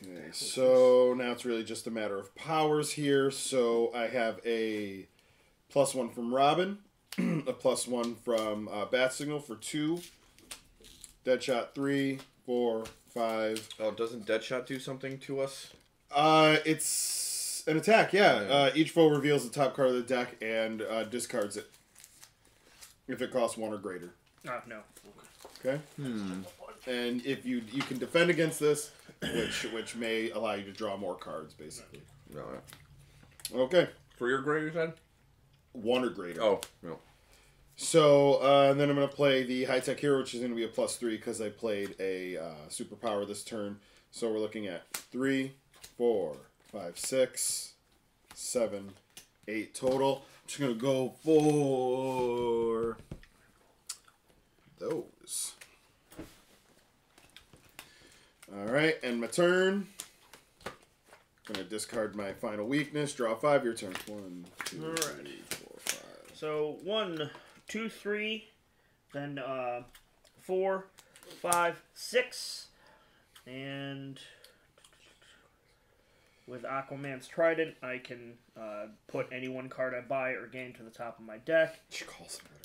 B: Okay, so now it's really just a matter of powers here. So I have a +1 from Robin, a +1 from Bat Signal for 2, Deadshot 3, 4, 5.
C: Oh, doesn't Deadshot do something to us?
B: It's an attack, yeah. Each foe reveals the top card of the deck and discards it if it costs 1 or greater.
A: No.
B: Okay. And if you can defend against this, which may allow you to draw more cards, basically.
C: No.
B: Okay.
C: For your grade, you said?
B: 1 or greater.
C: Oh, no.
B: So then I'm going to play the high-tech hero, which is going to be a +3 because I played a superpower this turn. So we're looking at 3, 4, 5, 6, 7, 8 total. I'm just going to go for those. Alright, and my turn. I'm going to discard my final weakness. Draw 5. Your turn. 1, 2,
A: All right.
B: 3, 4, 5.
A: So 1, 2, 3, then 4, 5, 6, and with Aquaman's Trident, I can put any one card I buy or gain to the top of my deck.
B: Call somebody.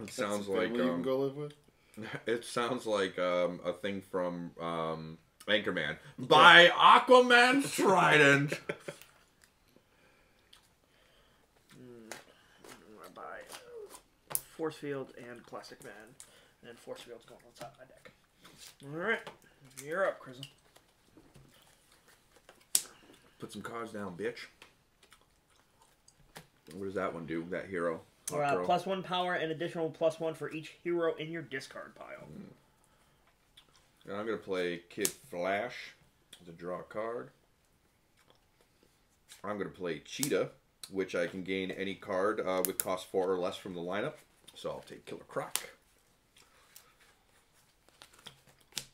C: It sounds like
B: you can go live with.
C: it sounds like a thing from Anchorman. Buy Aquaman's Trident.
A: I buy Force Field and Plastic Man, and then Force Field's going on top of my deck. All right, you're up, Chrism.
C: Put some cards down, bitch. What does that one do? That hero.
A: Or +1 power and additional +1 for each hero in your discard pile.
C: And I'm gonna play Kid Flash to draw a card. I'm gonna play Cheetah, which I can gain any card with cost 4 or less from the lineup. So I'll take Killer Croc.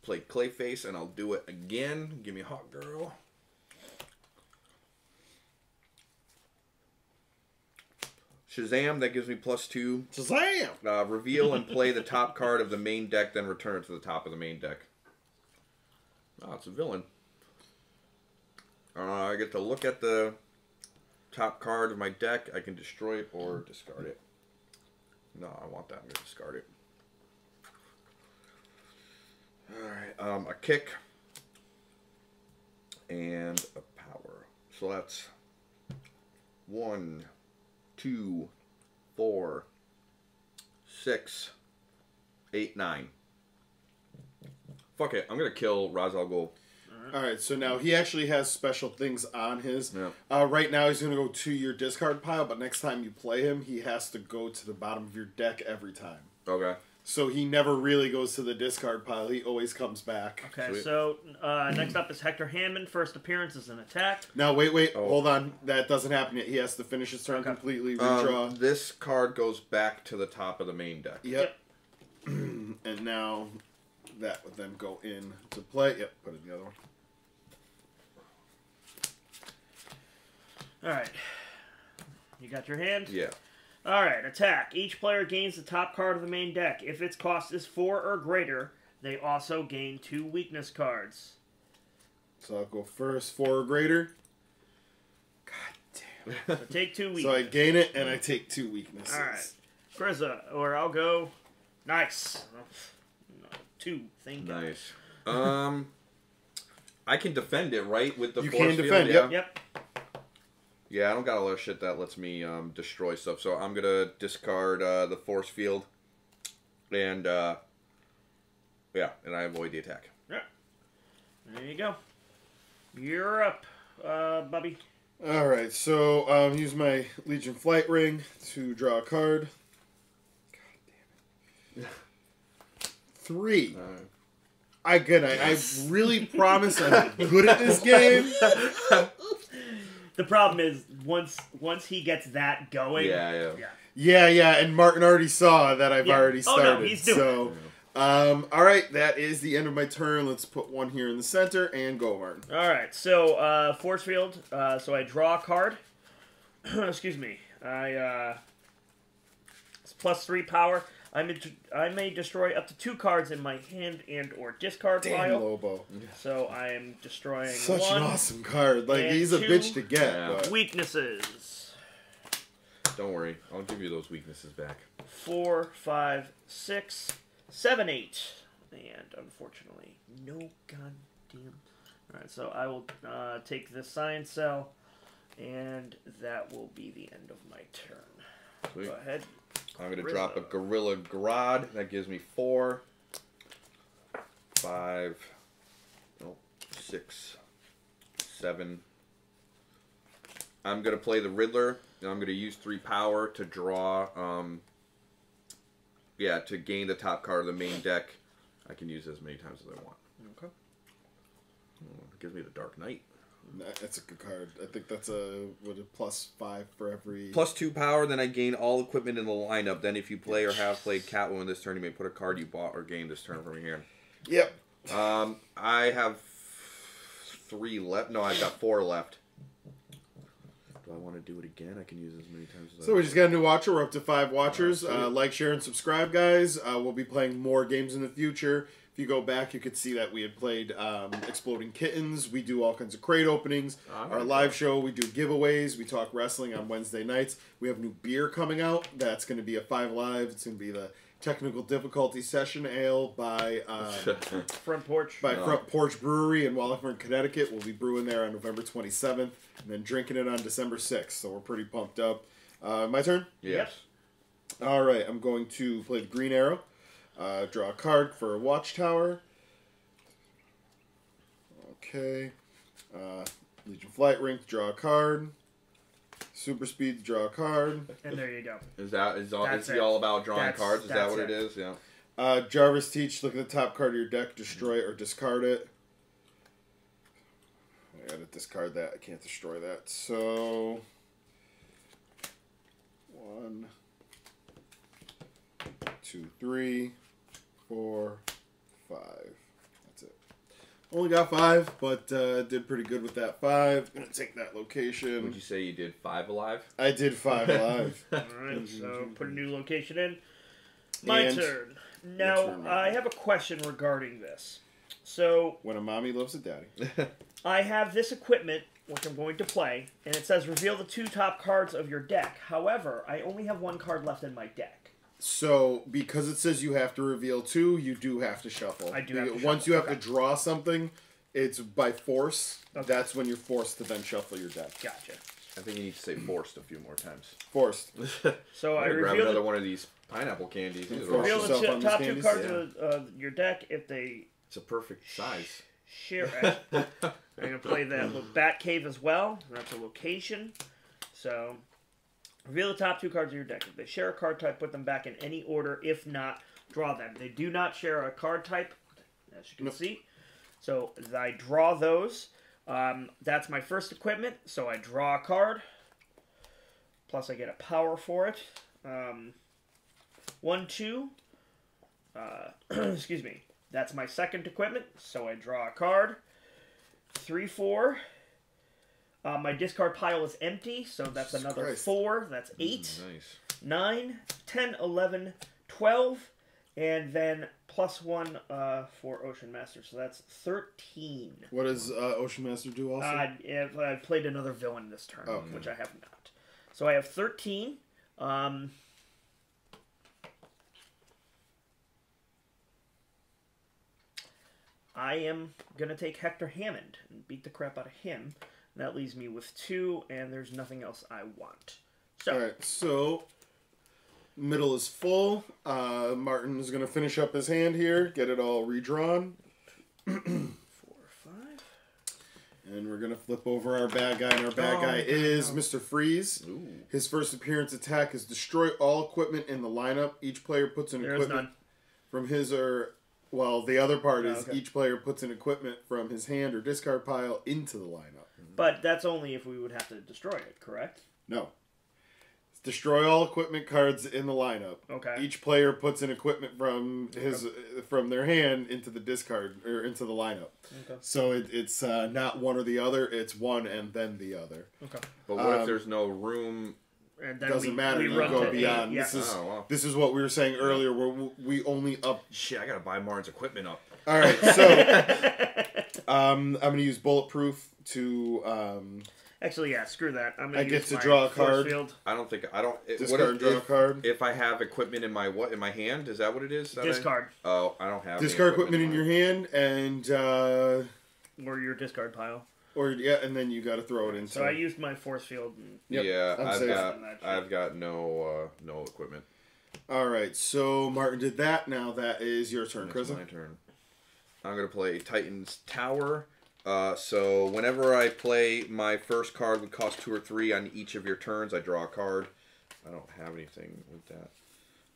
C: Play Clayface, and I'll do it again. Give me Hawk Girl. Shazam, that gives me +2.
B: Shazam!
C: Reveal and play the top card of the main deck, then return it to the top of the main deck. Oh, it's a villain. I get to look at the top card of my deck. I can destroy it or discard it. No, I want that. I'm going to discard it. Alright, a kick and a power. So that's 1, 2, 4, 6, 8, 9. Fuck it. I'm going to kill Ra's al Ghul.
B: Alright, so now he actually has special things on his.
C: Yeah.
B: Right now he's going to go to your discard pile, but next time you play him, he has to go to the bottom of your deck every time.
C: Okay.
B: So he never really goes to the discard pile. He always comes back.
A: Okay,
C: Sweet.
A: so next up is Hector Hammond. First appearance is an attack.
B: Now, wait.
C: Oh.
B: Hold on. That doesn't happen yet. He has to finish his turn completely, redraw.
C: This card goes back to the top of the main deck.
B: Yep. And now that would then go in to play. Yep, put it in the other one.
A: Alright. You got your hand?
C: Yeah.
A: Alright, attack. Each player gains the top card of the main deck. If its cost is 4 or greater, they also gain 2 weakness cards.
B: So I'll go first, 4 or greater. God damn.
A: So take 2 weakness.
B: So I gain it, and I take 2 weaknesses.
A: Alright. Grizza, or I'll go... Nice. 2, thank God.
C: Nice. I can defend it, right? With the
B: You
C: force
B: can
C: field?
B: defend,
C: Yeah.
A: Yep.
C: Yeah, I don't got a lot of shit that lets me destroy stuff, so I'm gonna discard the force field, and yeah, and I avoid the attack.
A: Yep. There you go. You're up, Bubby.
B: Alright, so use my Legion Flight Ring to draw a card. God damn it. 3. I really promise I'm good at this game.
A: The problem is, once he gets that going...
B: Yeah, and Martin already saw that I've already started.
A: Oh, no, he's doing
B: it. Alright, that is the end of my turn. Let's put one here in the center and go, Martin.
A: Alright, so, Force Field, so I draw a card. Excuse me. It's +3 power. I may destroy up to 2 cards in my hand and or discard
B: Damn,
A: pile.
B: Lobo.
A: So I am destroying
B: Such
A: 1.
B: an awesome card. Like,
A: and
B: he's a
A: 2
B: bitch to get.
C: Yeah.
B: But...
A: Weaknesses.
C: Don't worry, I'll give you those weaknesses back.
A: 4, 5, 6, 7, 8. And unfortunately, no goddamn... Alright, so I will take this Science Cell, and that will be the end of my turn.
C: Sweet.
A: Go ahead.
C: I'm going to drop a Gorilla Grodd. That gives me 4, 5, 6, 7. I'm going to play the Riddler, and I'm going to use 3 power to draw to gain the top card of the main deck. I can use it as many times as I want.
A: Okay.
C: It gives me the Dark Knight.
B: That's a good card. I think that's a +5 for every...
C: +2 power, then I gain all equipment in the lineup. Then if you play or have played Catwoman this turn, you may put a card you bought or gained this turn from your hand.
B: Yep.
C: I have 3 left. No, I've got 4 left. Do I want to do it again? I can use it as many times as I
B: So we just got a new watcher. We're up to 5 watchers.
C: Oh,
B: like, share, and subscribe, guys. We'll be playing more games in the future. If you go back, you could see that we had played Exploding Kittens. We do all kinds of crate openings. Our live show, we do giveaways. We talk wrestling on Wednesday nights. We have new beer coming out. That's going to be a 5Alive. It's going to be the Technical Difficulty Session Ale by
A: Front Porch.
B: Front Porch Brewery in Wallingford, Connecticut. We'll be brewing there on November 27th and then drinking it on December 6th. So we're pretty pumped up. My turn?
C: Yes.
A: Yep.
B: All right. I'm going to play the Green Arrow. Draw a card for a Watchtower. Okay. Legion Flight Rink, draw a card. Super Speed, draw a card.
A: And there you go.
C: Is he all about drawing cards? Is that what it is? Yeah.
B: Jarvis Teach, look at the top card of your deck, destroy it or discard it. I gotta discard that. I can't destroy that. So 1, 2, 3, 4, 5. That's it. Only got 5, but did pretty good with that 5. Gonna take that location.
C: Would you say you did 5Alive?
B: I did 5Alive.
A: Alright, so put a new location in. My turn. Now, I have a question regarding this. So,
B: when a mommy loves a daddy.
A: I have this equipment, which I'm going to play, and it says reveal the 2 top cards of your deck. However, I only have 1 card left in my deck.
B: So, because it says you have to reveal 2, you do have to shuffle.
A: I do have to shuffle.
B: Once you have to draw something, it's by force. Okay. That's when you're forced to then shuffle your deck.
A: Gotcha.
C: I think you need to say forced a few more times.
B: Forced.
A: So I
C: grab another one of these pineapple candies.
A: Reveal the top 2 cards of your deck if they...
C: It's a perfect size.
A: Share it. I'm going to play that little Bat Cave as well. That's a location. So... Reveal the top 2 cards of your deck. If they share a card type, put them back in any order. If not, draw them. They do not share a card type, as you can see. So I draw those. That's my first equipment. So I draw a card. Plus I get a power for it. 1, 2. Excuse me. That's my second equipment. So I draw a card. 3, 4. My discard pile is empty, so that's another 4. That's 8.
C: Nice.
A: 9, 10, 11, 12, and then +1 for Ocean Master, so that's 13.
B: What does Ocean Master do also?
A: I played another villain this turn, which I have not. So I have 13. I am going to take Hector Hammond and beat the crap out of him. That leaves me with 2, and there's nothing else I want. So,
B: alright, so middle is full. Martin is going to finish up his hand here, get it all redrawn.
A: 4, 5.
B: And we're going to flip over our bad guy, and our bad guy is Mr. Freeze.
C: Ooh.
B: His first appearance attack is destroy all equipment in the lineup. Each player puts an equipment from his or... Well, the other part is each player puts an equipment from his hand or discard pile into the lineup.
A: But that's only if we would have to destroy it, correct?
B: No. Destroy all equipment cards in the lineup.
A: Okay.
B: Each player puts an equipment from his from their hand into the discard or into the lineup.
A: Okay.
B: So it's not one or the other. It's one and then the other.
A: Okay.
C: But what if there's no room?
A: And then
B: doesn't matter. You go beyond.
A: Yeah.
B: This is what we were saying earlier. Where we only up.
C: Shit! I gotta buy Martin's equipment up.
B: All right. So I'm gonna use bulletproof to.
A: Actually, yeah. Screw that.
B: I get to draw a card.
A: Field.
C: I don't think
B: Discard and draw a card.
C: If I have equipment in my hand, is that what it is?
A: Discard.
C: Oh, I don't have.
B: Discard equipment in your hand and.
A: Or your discard pile.
B: And then you got to throw it into.
A: So I used my force field.
C: Yeah, I've got no equipment.
B: All right, so Martin did that. Now that is your turn, Chris.
C: It's my turn. I'm gonna play Titan's Tower. So whenever I play my first card would cost 2 or 3 on each of your turns. I draw a card. I don't have anything with that.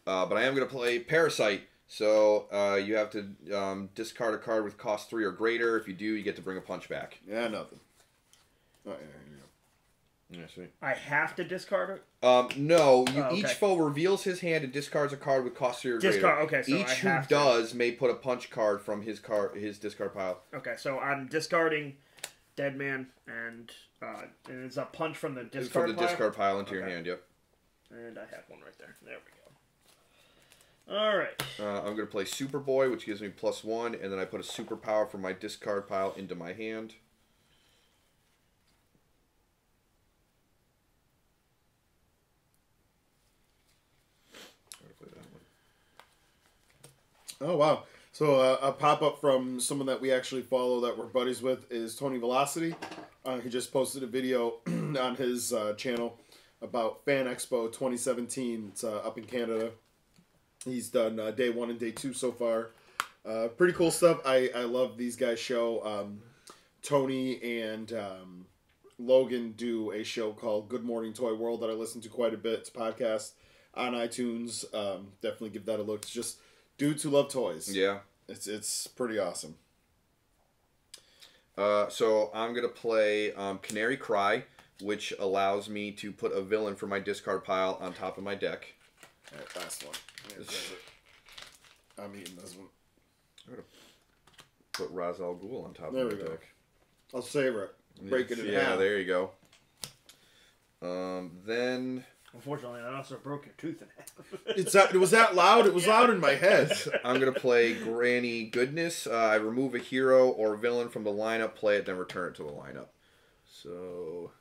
C: But I am going to play Parasite. So you have to discard a card with cost 3 or greater. If you do, you get to bring a punch back.
B: Yeah, nothing. Oh, yeah, here you go.
C: Yeah, sweet.
A: I have to discard it?
C: No.
A: Okay.
C: Each foe reveals his hand and discards a card with cost 3 or greater.
A: Okay, so
C: Each who does may put a punch card from his discard pile.
A: Okay, so I'm discarding Dead Man, and it's a punch from the discard pile?
C: Discard pile into your hand, yep.
A: And I have one right there. There we go. Alright.
C: I'm going to play Superboy, which gives me +1, and then I put a superpower from my discard pile into my hand. I'm going to play that one.
B: Oh, wow. So a pop-up from someone that we actually follow that we're buddies with is Tony Velocity. He just posted a video on his channel about Fan Expo 2017. It's up in Canada. He's done day 1 and day 2 so far. Pretty cool stuff. I love these guys' show. Tony and Logan do a show called Good Morning Toy World that I listen to quite a bit. It's a podcast on iTunes. Definitely give that a look. It's just dudes who love toys.
C: Yeah.
B: It's pretty awesome.
C: So I'm going to play Canary Cry, which allows me to put a villain from my discard pile on top of my deck.
B: All right, last one. I'm eating this one.
C: I'm going to put Ra's al Ghul on top
B: There
C: of
B: we
C: my
B: go.
C: deck.
B: I'll savor it. Break it in half.
C: Yeah, there you go. Then...
A: Unfortunately, I also broke your tooth in half.
B: It was that loud? It was loud in my head.
C: I'm going to play Granny Goodness. I remove a hero or villain from the lineup, play it, then return it to the lineup. So...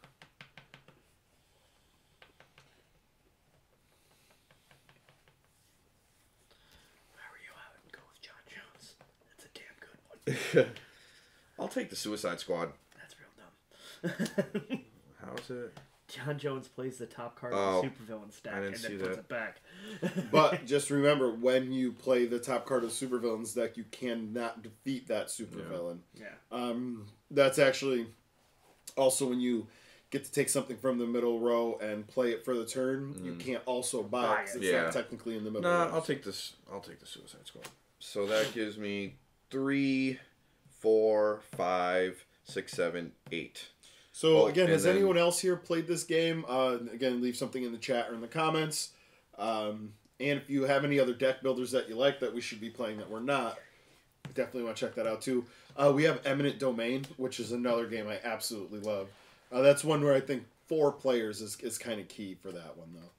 C: I'll take the Suicide Squad.
A: That's real dumb.
C: How is it?
A: John Jones plays the top card of the supervillain stack and then puts it back.
B: But just remember, when you play the top card of supervillains deck, you cannot defeat that supervillain.
A: Yeah.
B: That's actually also when you get to take something from the middle row and play it for the turn. You can't also buy it 'cause it's not technically in the middle row.
C: I'll take this. I'll take the Suicide Squad. So that gives me 3, 4, 5, 6, 7, 8.
B: So again, has anyone else here played this game? Again, leave something in the chat or in the comments. And if you have any other deck builders that you like that we should be playing that we're not, definitely want to check that out too. We have Eminent Domain, which is another game I absolutely love. That's one where I think 4 players is kind of key for that one though.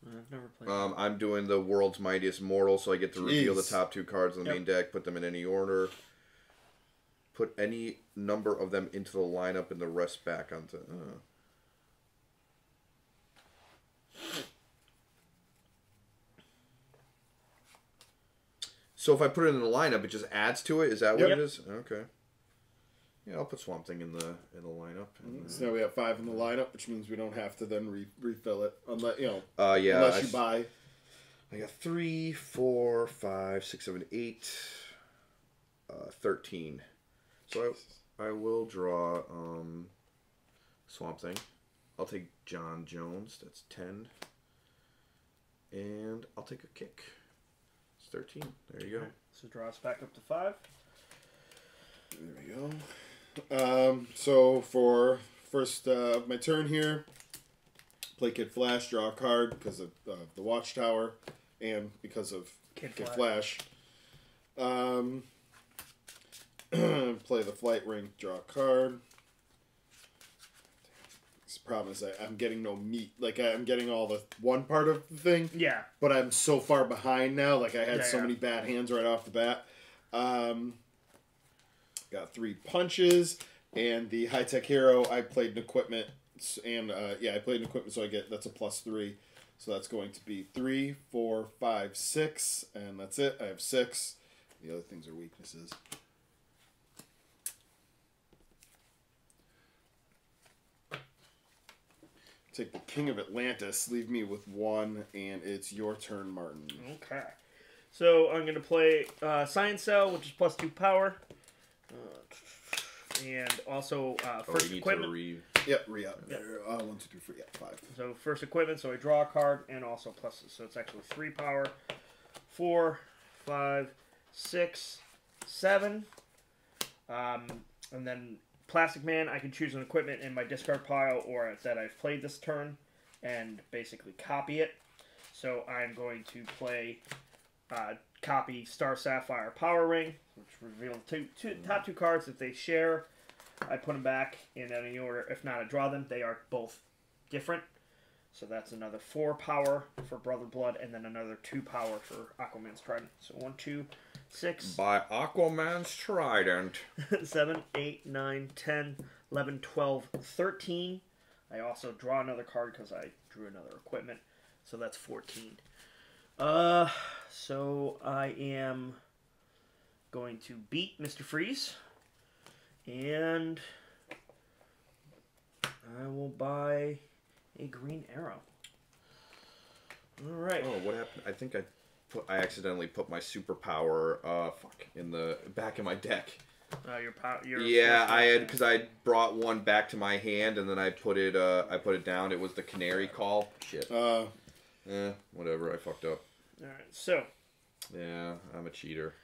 A: I've never played.
C: I'm doing the World's Mightiest Mortal, so I get to reveal the top 2 cards in the main deck, put them in any order, put any number of them into the lineup, and the rest back onto. So if I put it in the lineup, it just adds to it. Is that what it is? Okay. Yeah, I'll put Swamp Thing in the lineup.
B: So now we have 5 in the lineup, which means we don't have to then refill it unless
C: yeah,
B: unless you buy.
C: I got 3, 4, 5, 6, 7, 8, 13. So I will draw Swamp Thing. I'll take John Jones. That's 10. And I'll take a kick. It's 13. There you go.
A: Okay. So draw us back up to 5.
B: There we go. So for first my turn here, play Kid Flash, draw a card because of the Watchtower and because of Kid Flash. Play the Flight Ring, draw a card. The problem is I'm getting no meat. Like, I'm getting all the one part of the thing.
A: Yeah.
B: But I'm so far behind now. Like, I had so many bad hands right off the bat. Got 3 punches. And the high-tech hero, I played an equipment. And, I played an equipment, so that's a +3. So that's going to be 3, 4, 5, 6. And that's it. I have 6. The other things are weaknesses. Take the King of Atlantis, leave me with 1, and it's your turn, Martin.
A: Okay. So I'm going to play Science Cell, which is +2 power. And also first equipment.
B: Yep, re-up. 1, 2, 3, 4, yeah, 5.
A: So first equipment, so I draw a card and also pluses. So it's actually 3 power. 4, 5, 6, 7. And then Plastic Man, I can choose an equipment in my discard pile or that I've played this turn and basically copy it. So I'm going to play copy Star Sapphire Power Ring, which reveals top 2 cards. If they share, I put them back in any order. If not, I draw them. They are both different. So that's another 4 power for Brother Blood, and then another 2 power for Aquaman's Trident. So 1, 2, 6.
C: By Aquaman's Trident.
A: 7, 8, 9, 10, 11, 12, 13. I also draw another card because I drew another equipment. So that's 14. So I am going to beat Mr. Freeze. And I will buy a green arrow. All right.
C: Oh, what happened? I think I accidentally put my superpower in the back of my deck.
A: Yeah,
C: I had because I brought one back to my hand and then I put it down. It was the canary call. Shit. Whatever. I fucked up.
A: All right. So.
C: Yeah, I'm a cheater.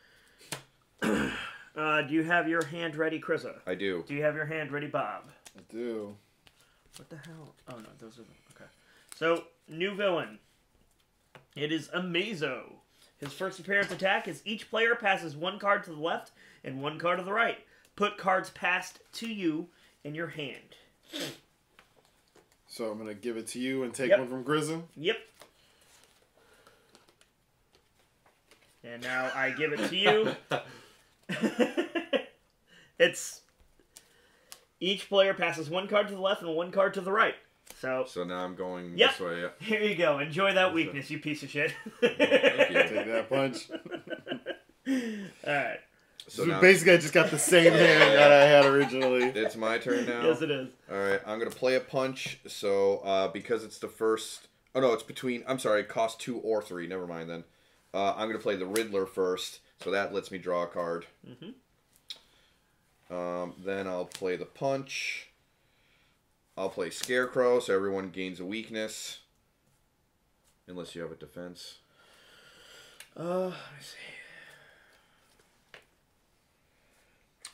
A: Do you have your hand ready, Krissa?
C: I do.
A: Do you have your hand ready, Bob?
B: I do.
A: What the hell? Oh no, those are okay. So new villain. It is Amazo. His first appearance attack is each player passes 1 card to the left and 1 card to the right. Put cards passed to you in your hand.
B: So I'm going to give it to you and take
A: Yep.
B: one from Grism?
A: Yep. And now I give it to you. It's each player passes 1 card to the left and 1 card to the right. So
C: now I'm going
A: Yep.
C: this way. Yeah.
A: Here you go. Enjoy that weakness, you piece of shit.
C: Thank you.
B: Take that punch.
A: Alright.
B: So basically I just got the same hand that I had originally.
C: It's my turn now.
A: Yes, it is.
C: Alright, I'm going to play a punch. So, because it's the first... Oh, no, it's between... I'm sorry, it costs 2 or 3. Never mind, then. I'm going to play the Riddler first. So that lets me draw a card.
A: Mm-hmm.
C: Then I'll play the punch. I'll play Scarecrow, so everyone gains a weakness. Unless you have a defense.
A: Let me see.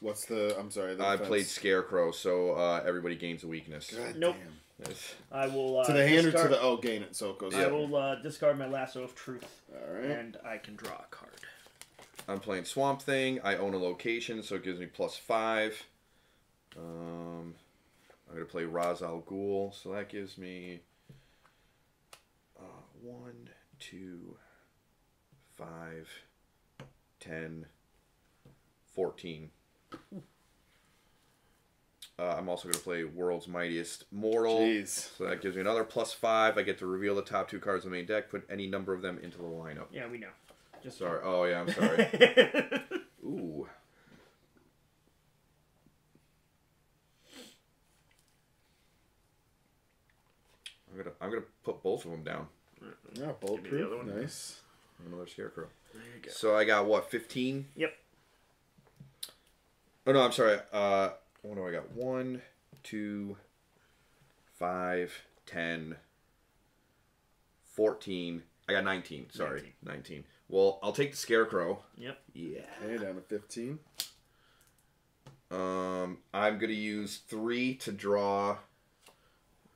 B: What's the... I'm sorry. The
C: I
B: defense.
C: played Scarecrow, so everybody gains a weakness.
B: God
A: Nope.
B: damn.
A: I will
B: To the hand
A: discard,
B: or to the... Oh, gain it, so it goes...
A: I will discard my Lasso of Truth.
B: Alright.
A: And I can draw a card.
C: I'm playing Swamp Thing. I own a location, so it gives me +5. I'm going to play Ra's al Ghul, so that gives me 1, 2, 5, 10, 14. I'm also going to play World's Mightiest Mortal.
B: Jeez.
C: So that gives me another +5. I get to reveal the top 2 cards of the main deck, put any number of them into the lineup.
A: Yeah, we know. Just
C: Sorry. Oh, yeah, I'm sorry. Ooh. I'm gonna put both of them down.
B: Yeah, bulletproof. Nice.
C: Another Scarecrow.
A: There you go.
C: So I got what, 15?
A: Yep.
C: Oh no, I'm sorry. What do I got? 1, 2, 5, 10, 14. I got 19. Sorry, 19. Well, I'll take the Scarecrow.
A: Yep.
C: Yeah.
B: Okay, down to 15.
C: I'm gonna use 3 to draw.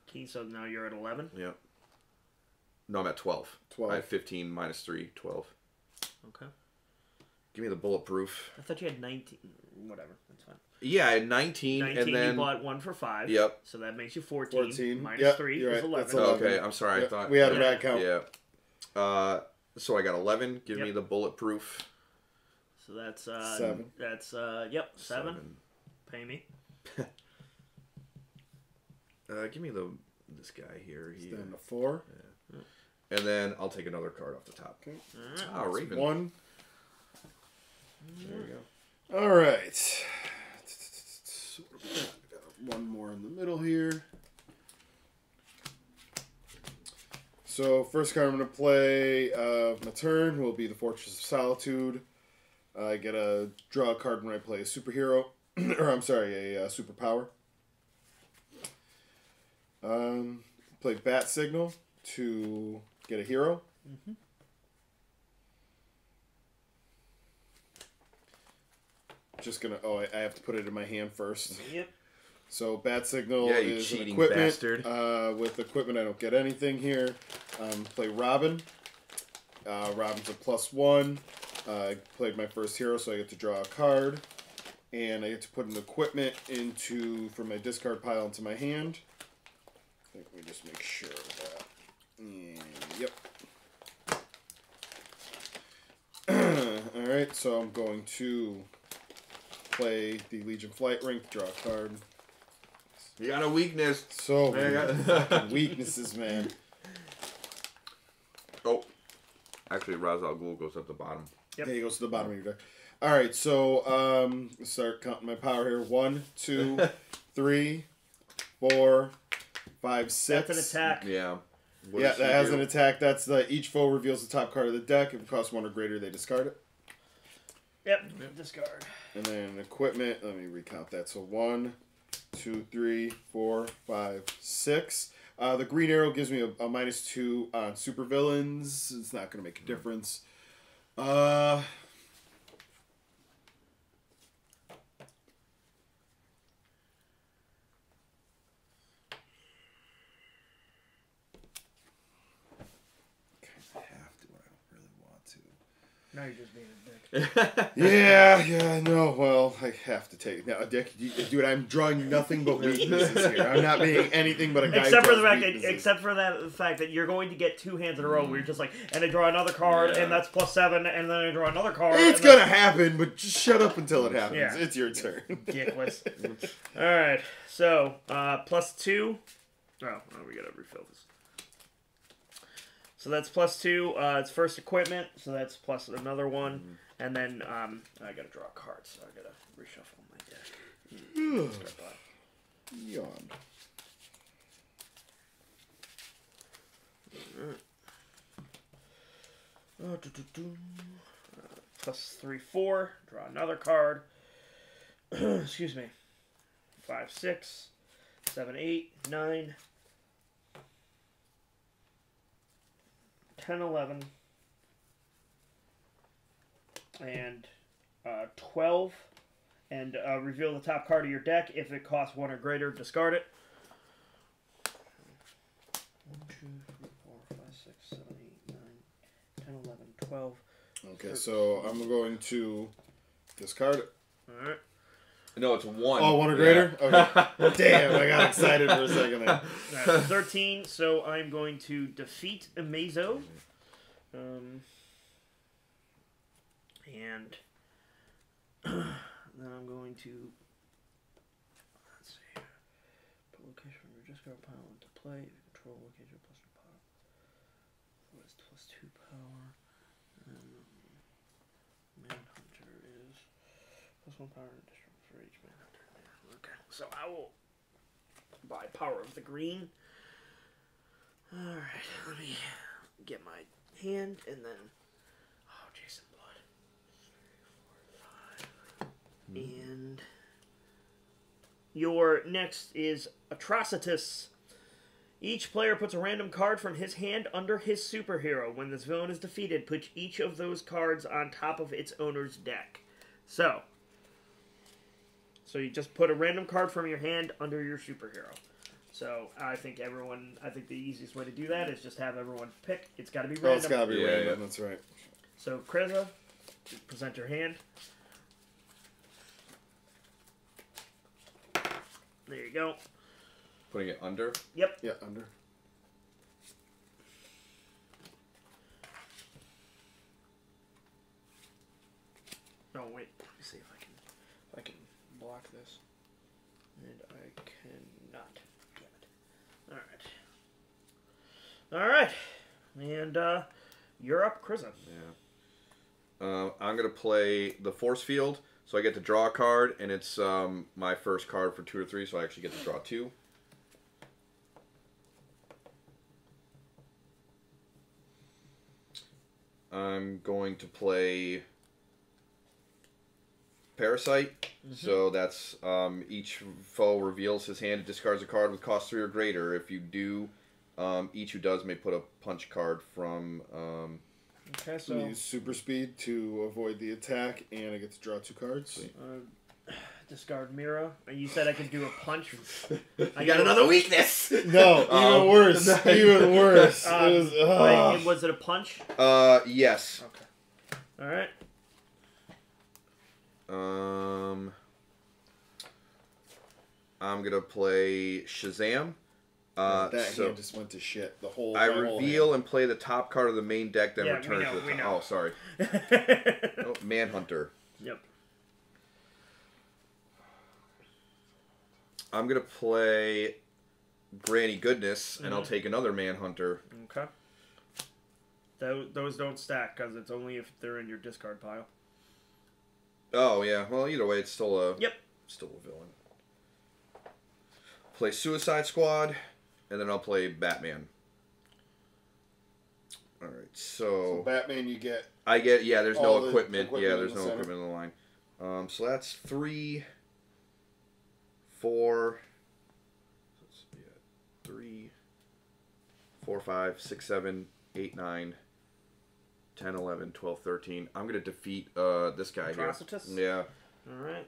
A: Okay, so now you're at 11.
C: Yep. No, I'm at 12.
B: 12.
C: I have 15 minus 3, 12.
A: Okay.
C: Give me the bulletproof.
A: I thought you had 19. Whatever, that's fine.
C: Yeah, I had 19,
A: 19,
C: and then
A: you bought 1 for 5.
C: Yep.
A: So that makes you 14.
B: 14.
A: Minus
B: Yep,
A: 3
B: you're
A: is
B: right.
A: 11.
B: That's 11.
C: Okay, I'm sorry.
B: Yep,
C: I thought
B: we had a
A: Yeah.
B: bad count.
C: Yeah. So I got 11. Give
A: Yep.
C: me the bulletproof.
A: So that's
B: 7.
A: That's yep, 7. Pay me.
C: Give me this guy here.
B: It's down to 4.
C: And then I'll take another card off the top.
B: Okay.
C: Ah, Raven.
B: 1.
C: There you go.
B: All right. One more in the middle here. So first card I'm going to play my turn will be the Fortress of Solitude. I get a draw a card when I play a superhero, or I'm sorry, a superpower. Play Bat Signal to get a hero.
A: Mm-hmm.
B: Just gonna. Oh, I have to put it in my hand first.
A: Yep.
B: So Bat Signal
C: Yeah, you
B: is
C: cheating
B: an equipment.
C: bastard.
B: With equipment, I don't get anything here. Play Robin. Robin's a +1. I played my first hero, so I get to draw a card, and I get to put an equipment from my discard pile into my hand. Let me just make sure of that. And, yep. All right, so I'm going to play the Legion Flight Ring, draw a card.
C: You got a weakness.
B: So many fucking weaknesses, man.
C: Oh. Actually, Ra's al Ghul goes at the bottom.
A: Yep.
B: Yeah, he goes to the bottom of your deck. All right, so start counting my power here. 1, 2, 3, 4, 5, 6.
A: That's an attack.
C: Yeah. What
B: Yeah,
C: does
B: that
C: he
B: has
C: do?
B: an attack. That's each foe reveals the top card of the deck. If it costs 1 or greater, they discard it.
A: Yep. Discard.
B: And then equipment. Let me recount that. So 1, 2, 3, 4, 5, 6. The green arrow gives me a -2 on supervillains. It's not going to make a difference.
A: Now you're just being a dick.
B: Yeah, no. Well, I have to take now, Dick. Dude, I'm drawing nothing but weaknesses here. I'm not being anything but a guy.
A: Except
B: who
A: for the
B: draws
A: fact that,
B: weaknesses.
A: except for that fact that you're going to get 2 hands in a row where you're just like, and I draw another card,
C: Yeah.
A: and that's +7, and then I draw another card.
B: It's
A: and then-
B: gonna happen, but just shut up until it happens.
A: Yeah.
B: It's your turn.
A: Ridiculous. All right, so +2. Oh, we gotta refill this. So that's +2. It's first equipment, so that's plus another one, and then I gotta draw a card, so I gotta reshuffle my deck. Start by.
B: Yawn.
A: +3, 4. Draw another card. Excuse me. 5, 6, 7, 8, 9, 10, 11, and 12. And reveal the top card of your deck. If it costs 1 or greater, discard it. 1, 2, 3, 4, 5, 6, 7, 8, 9, 10, 11, 12.
B: Okay, so I'm going to discard it.
A: Alright.
C: No, it's 1.
B: Oh, 1 or greater? Okay. Damn, I got excited for a second there.
A: Alright, 13, so I'm going to defeat Amazo. And then I'm going to, let's see, put location from your discard pile into play. If you control location +2 power. What is +2 power? Manhunter is +1 power and additional for each Manhunter. Okay, so I will buy Power of the Green. Alright, let me get my hand and then, oh, Jason Blood. 3, 4, 5. And your next is Atrocitus. Each player puts a random card from his hand under his superhero. When this villain is defeated, put each of those cards on top of its owner's deck. So you just put a random card from your hand under your superhero. So I think the easiest way to do that is just have everyone pick. It's got to be random.
B: Oh, it's got to be
C: Yeah,
B: random.
C: yeah.
B: That's right.
A: So Kreza, present your hand. There you go.
C: Putting it under.
A: Yep.
B: Yeah, under.
A: No, wait. Let me see if I can block this. And I cannot. Damn it. All right. And you're up, Krisa.
C: Yeah. I'm going to play the Force Field, so I get to draw a card, and it's my first card for 2 or 3, so I actually get to draw 2. I'm going to play Parasite. So that's each foe reveals his hand and discards a card with cost 3 or greater. If you do, each who does may put a punch card from.
A: Okay, so
B: use super speed to avoid the attack, and I get to draw 2 cards.
A: Discard Mira. You said I could do a punch.
C: I got another weakness.
B: No, even worse. Even worse.
A: Wait, was it a punch?
C: Yes.
A: Okay. All right.
B: I'm
C: gonna play Shazam.
B: that hand just went to shit. The whole.
C: I reveal and play the top card of the main deck, then return to the top.
A: know.
C: Oh, sorry. Manhunter.
A: Yep.
C: I'm gonna play Granny Goodness, and I'll take another Manhunter.
A: Okay. Those don't stack because it's only if they're in your discard pile.
C: Oh yeah. Well, either way, it's still a still a villain. Play Suicide Squad, and then I'll play Batman. All right. So
B: Batman, you get.
C: I get there's no equipment.
B: equipment
C: there's no equipment in the line. So that's 3, 4. Let's see, 3, 4, 5, 6, 7, 8, 9, 10, 11, 12, 13. I'm gonna defeat this guy here.
A: Atrocitus?
C: Yeah.
A: All right.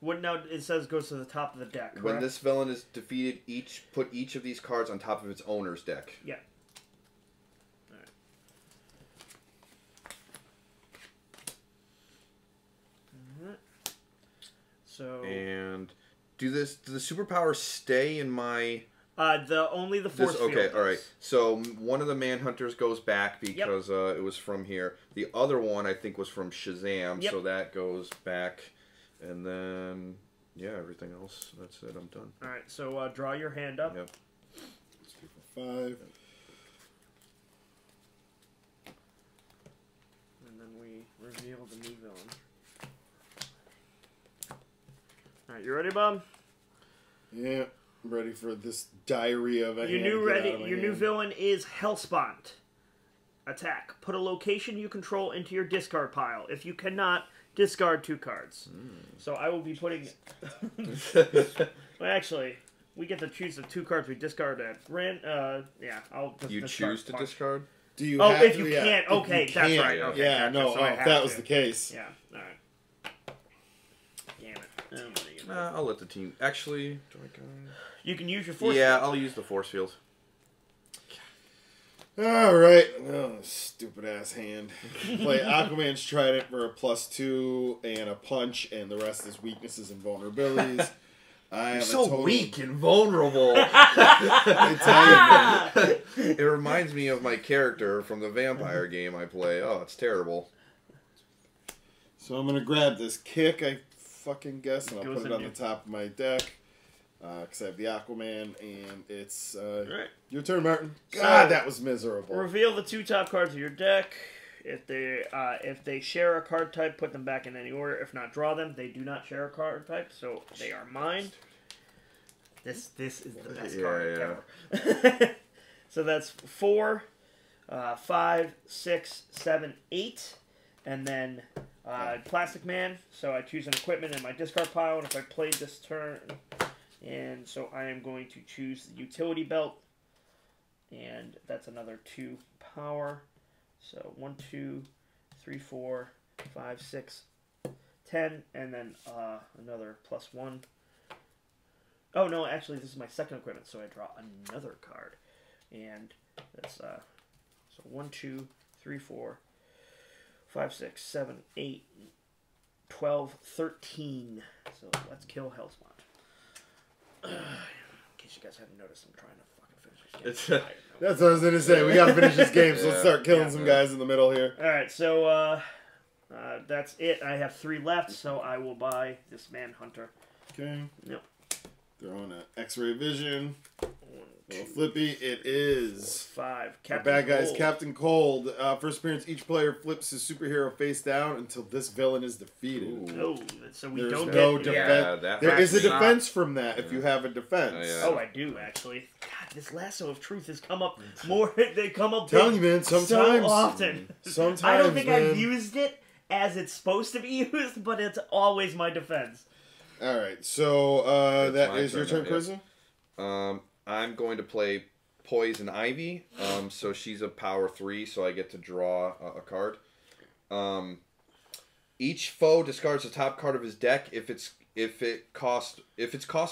A: What now? It says goes to the top of the deck. Correct?
C: When this villain is defeated, put each of these cards on top of its owner's deck.
A: Yeah. All right. All right. So.
C: And do the superpowers stay in my?
A: Only the force field.
C: Okay, all right. So one of the Manhunters goes back because it was from here. The other one I think was from Shazam, so that goes back. And then, everything else. That's it. I'm done.
A: All right. So draw your hand up.
C: Yep.
B: 5.
A: And then we reveal the new villain. All right. You ready, Bob?
B: Yeah. I'm ready for this diarrhea of a
A: Your
B: hand.
A: new villain is Hellspawn. Attack. Put a location you control into your discard pile. If you cannot, discard 2 cards. So I will be putting. Well, actually, we get to choose the 2 cards we discard at I'll just.
C: You choose to discard?
B: Do you?
A: If you can't. Okay, that's right. Okay,
B: yeah,
A: gotcha.
B: no.
A: So
B: If that was the case.
A: Yeah. All right. Damn it.
C: I'll let the team. Actually, do I go?
A: You can use your force.
C: Yeah, I'll use the force field.
B: All right. Oh, stupid ass hand. Play Aquaman's Trident for a +2 and a punch, and the rest is weaknesses and vulnerabilities.
C: You're so weak and vulnerable.
B: I tell you, man.
C: It reminds me of my character from the vampire game I play. Oh, it's terrible.
B: So I'm gonna grab this kick, I fucking guess, and I'll put it on the top of my deck. Because I have the Aquaman, and it's your turn, Martin. God, that was miserable.
A: Reveal the 2 top cards of your deck. If they share a card type, put them back in any order. If not, draw them. They do not share a card type, so they are mine. This is the best card ever. So that's 4, 5, 6, 7, 8, and then Plastic Man. So I choose an equipment in my discard pile, and if I played this turn. And so I am going to choose the utility belt, and that's another 2 power. So 1, 2, 3, 4, 5, 6, 10, and then another +1. Oh no, actually this is my second equipment, so I draw another card, and that's so 1, 2, 3, 4, 5, 6, 7, 8, 12, 13. So let's kill Hellspawn. In case you guys haven't noticed, I'm trying to fucking finish this game.
B: That's what I was going to say. We got to finish this game, so let's start killing some guys in the middle here.
A: Alright, so that's it. I have 3 left, so I will buy this Manhunter.
B: Okay.
A: Yep.
B: Throwing an X-ray vision. Little flippy. It is
A: 5.
B: Our bad guys, Captain Cold. First appearance, each player flips his superhero face down until this villain is defeated.
A: Oh, so we
B: There's
A: don't
B: no
A: get...
B: defense.
C: Yeah,
B: there is a defense from that if you have a defense.
A: Oh, I do, actually. God, this lasso of truth has come up more... They come up
B: I'm telling you, man, sometimes...
A: so often.
B: Sometimes,
A: I don't think
B: man.
A: I've used it as it's supposed to be used, but it's always my defense.
B: All right, so
C: It's
B: that
C: my
B: is your turn,
C: turn
B: Chris.
C: I'm going to play Poison Ivy. So she's a power 3, so I get to draw a card. Each foe discards the top card of his deck. If its cost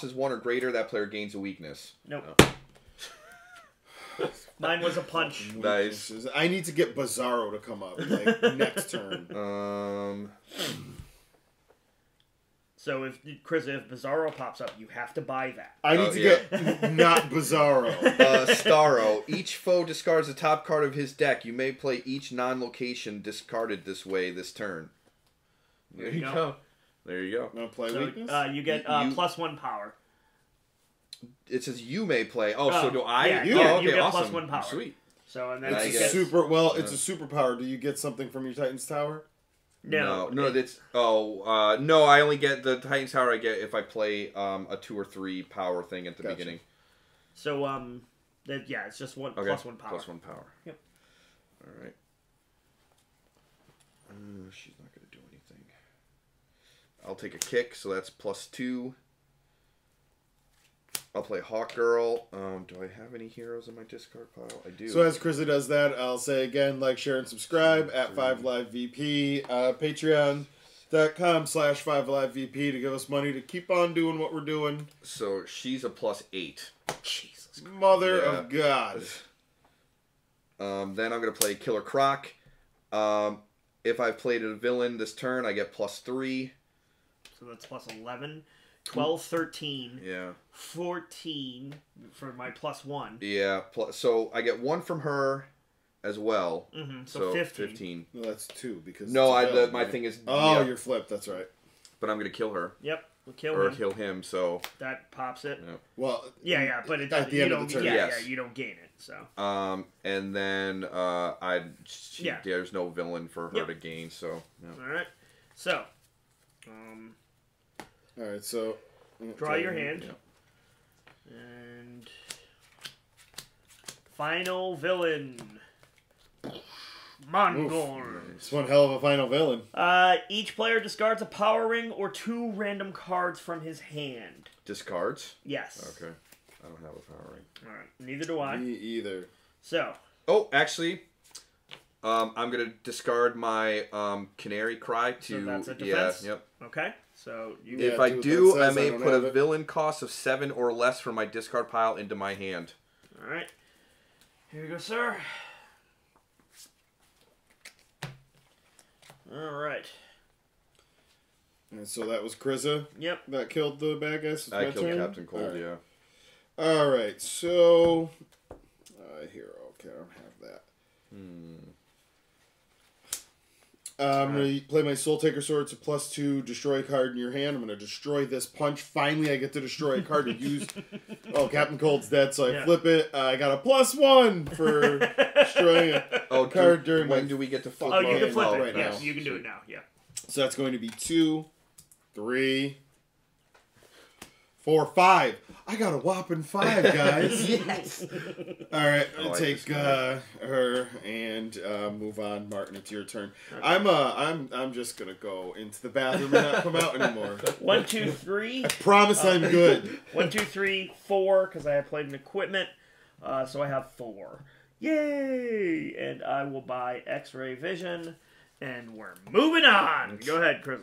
C: is 1 or greater, that player gains a weakness.
A: Nope.
C: No.
A: Mine was a punch.
C: Nice.
B: I need to get Bizarro to come up like next turn.
A: So if Bizarro pops up, you have to buy that.
B: I need to get not Bizarro.
C: Starro. Each foe discards the top card of his deck. You may play each non-location discarded this way this turn. There you go. There you go.
B: No play
A: So,
B: weakness.
A: you get +1 power.
C: It says you may play. Oh, so do I?
A: Yeah,
B: You-
C: oh,
A: you
C: okay,
A: get
C: awesome.
A: +1 power.
C: Sweet.
A: So and then
C: I
B: It's
C: get-
B: a it's a superpower. Do you get something from your Titan's Tower?
A: No,
C: that's no. I only get the Titan's Tower. I get if I play a 2 or 3 power thing at the
B: Gotcha.
C: beginning.
A: So it's just +1 power.
C: +1 power.
A: Yep.
C: All right. She's not going to do anything. I'll take a kick, so that's +2. I'll play Hawk Girl. Do I have any heroes in my discard pile? I do.
B: So as Chrissy does that, I'll say again, like, share, and subscribe at 5AliveVP. Patreon.com/5AliveVP to give us money to keep on doing what we're doing.
C: So she's a +8.
A: Jesus.
B: Mother of God.
C: Then I'm going to play Killer Croc. If I've played a villain this turn, I get +3.
A: So that's +11. 12, 13.
C: Yeah.
A: 14 for my +1.
C: Yeah. So I get 1 from her as well.
A: Mm-hmm. So 15.
B: No, that's 2 because
C: No,
B: it's a villain,
C: my
B: right?
C: thing is.
B: Oh,
C: yeah,
B: you're flipped. That's right.
C: but I'm going to kill her.
A: Yep. We'll kill
C: Or
A: him.
C: kill him, so.
A: That pops it.
C: Yeah.
B: Well,
A: Yeah, but it
B: at the
A: you
B: end
A: don't,
B: of the turn.
A: yeah,
C: Yes.
A: you don't gain it. So.
C: And then there's no villain for her
A: Yep.
C: to gain, so. Yeah.
A: All right. So.
B: All right. So
A: Draw your hand.
C: Yeah.
A: And final villain. Mongol.
B: It's one hell of a final villain.
A: Each player discards a power ring or 2 random cards from his hand.
C: Discards?
A: Yes.
C: Okay. I don't have a power ring.
A: All right. Neither do I.
B: Me either.
A: So.
C: Oh, actually, I'm going to discard my Canary Cry to...
A: So that's a defense?
C: Yeah, yep.
A: Okay. So you.
B: Yeah,
C: If I
B: do what
C: do,
B: that
C: I
B: says, I
C: may
B: don't
C: put
B: have
C: a
B: it.
C: villain cost of 7 or less from my discard pile into my hand.
A: All right. Here you go, sir. All right.
B: And so that was Krizza
A: Yep.
B: that killed the bad guys.
C: I killed Captain Cold,
B: All right.
C: yeah.
B: All right, so hero. Okay, I don't have that. I'm going to play my Soul Taker Sword. It's a +2. Destroy a card in your hand. I'm going to destroy this punch. Finally, I get to destroy a card to use. Oh, Captain Cold's dead, so I flip it. I got a +1 for destroying a card during
C: when
B: my
C: do we get to flip?
A: Oh, you can flip it.
B: right
A: Yes,
B: now.
A: you can do it now. Yeah.
B: So that's going to be 2, 3, 4, 5. I got a whopping 5, guys.
A: Yes.
B: All right, I'll
C: like
B: take
C: this
B: her and move on. Martin, it's your turn. I'm just gonna go into the bathroom and not come out anymore.
A: 1, 2, 3.
B: Promise I'm good.
A: 1, 2, 3, 4. Because I have played an equipment, so I have 4. Yay! And I will buy X-ray vision, and we're moving on. Go ahead, Chris.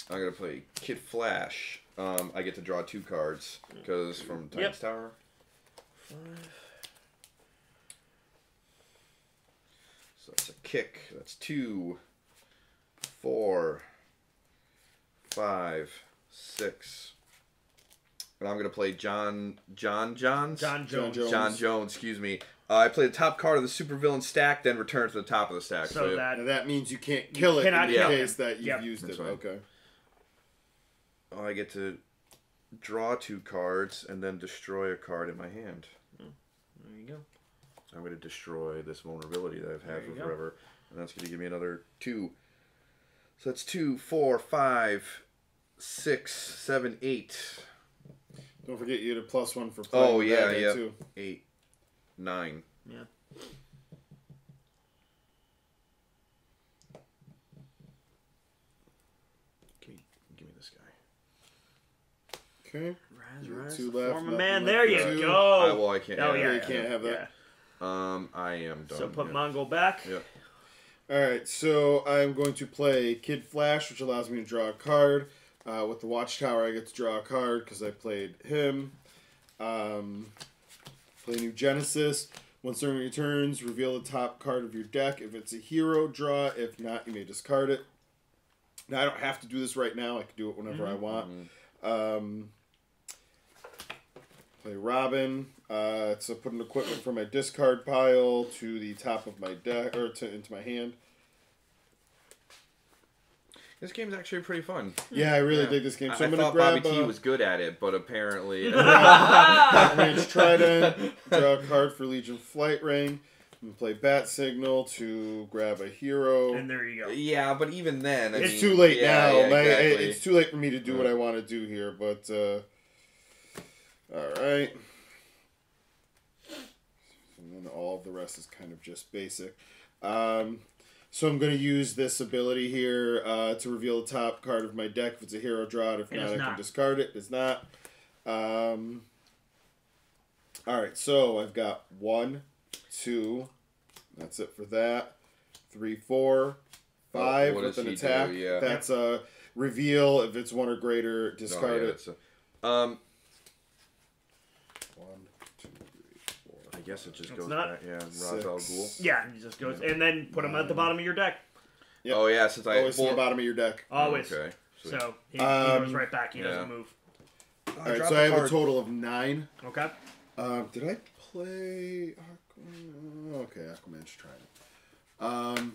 C: I'm going to play Kid Flash. I get to draw 2 cards because from Titan's Tower.
A: 5.
C: So that's a kick. That's 2, 4, 5, 6. And I'm going to play John Jones. John Jones, excuse me. I play the top card of the supervillain stack, then return to the top of the stack.
A: So
B: And that means you can't kill it in
A: cannot
B: the
A: kill
B: case
A: it.
B: that you've
A: Yep.
B: used it.
C: That's right.
B: Okay.
C: I get to draw 2 cards and then destroy a card in my hand.
A: There you go.
C: I'm going to destroy this vulnerability that I've had
A: There
C: for
A: you go.
C: forever. And that's going to give me another 2. So that's 2, 4, 5, 6, 7, 8.
B: Don't forget you had a +1 for playing.
C: Oh,
B: with
C: yeah,
B: that guy,
C: yeah.
B: too.
C: 8, 9.
A: Yeah.
C: this guy.
B: Okay.
A: Rise,
B: Two left.
A: form a
B: nothing
A: man.
B: left.
A: There you
B: Two.
A: go.
C: Well, I can't.
A: Oh,
C: yeah,
A: yeah,
B: You can't have that.
C: I am done.
A: So put
C: yeah.
A: Mongol back.
C: Yep.
B: Alright, so I'm going to play Kid Flash, which allows me to draw a card. With the Watchtower, I get to draw a card because I played him. Play New Genesis. Once during your turns, reveal the top card of your deck. If it's a hero, draw. If not, you may discard it. Now, I don't have to do this right now. I can do it whenever I want. Play Robin. So put an equipment from my discard pile to the top of my deck, or into my hand.
C: This game's actually pretty fun.
B: Yeah, I really dig this game. So
C: I
B: I'm going to
C: thought
B: grab
C: Bobby T was good at it, but apparently...
B: Range Trident, draw a card for Legion Flight Ring, and play Bat Signal to grab a hero.
A: And there you go.
C: Yeah, but even then... I
B: It's
C: mean,
B: too late now.
C: Yeah, exactly.
B: It's too late for me to do what I want to do here, but... Alright. And then all of the rest is kind of just basic. So I'm going to use this ability here to reveal the top card of my deck. If it's a hero, draw it. If not, I can discard it. It's not. Alright, so I've got 1, 2. That's it for that. 3, 4, 5 with an attack.
C: Yeah.
B: That's a reveal. If it's 1 or greater, discard it. 1, 2, 3, 4.
C: I guess it just
A: It's
C: goes
A: not.
C: back. Yeah, Ra's al Ghul.
A: Yeah, it just goes, and then put them at the bottom of your deck.
B: Yep.
C: Oh yeah, since I
B: always to the bottom of your deck.
A: Always.
C: Okay.
A: So he goes right back. He doesn't move.
B: Alright, so I have a total of 9.
A: Okay.
B: Did I play... Okay, Aquaman's trying.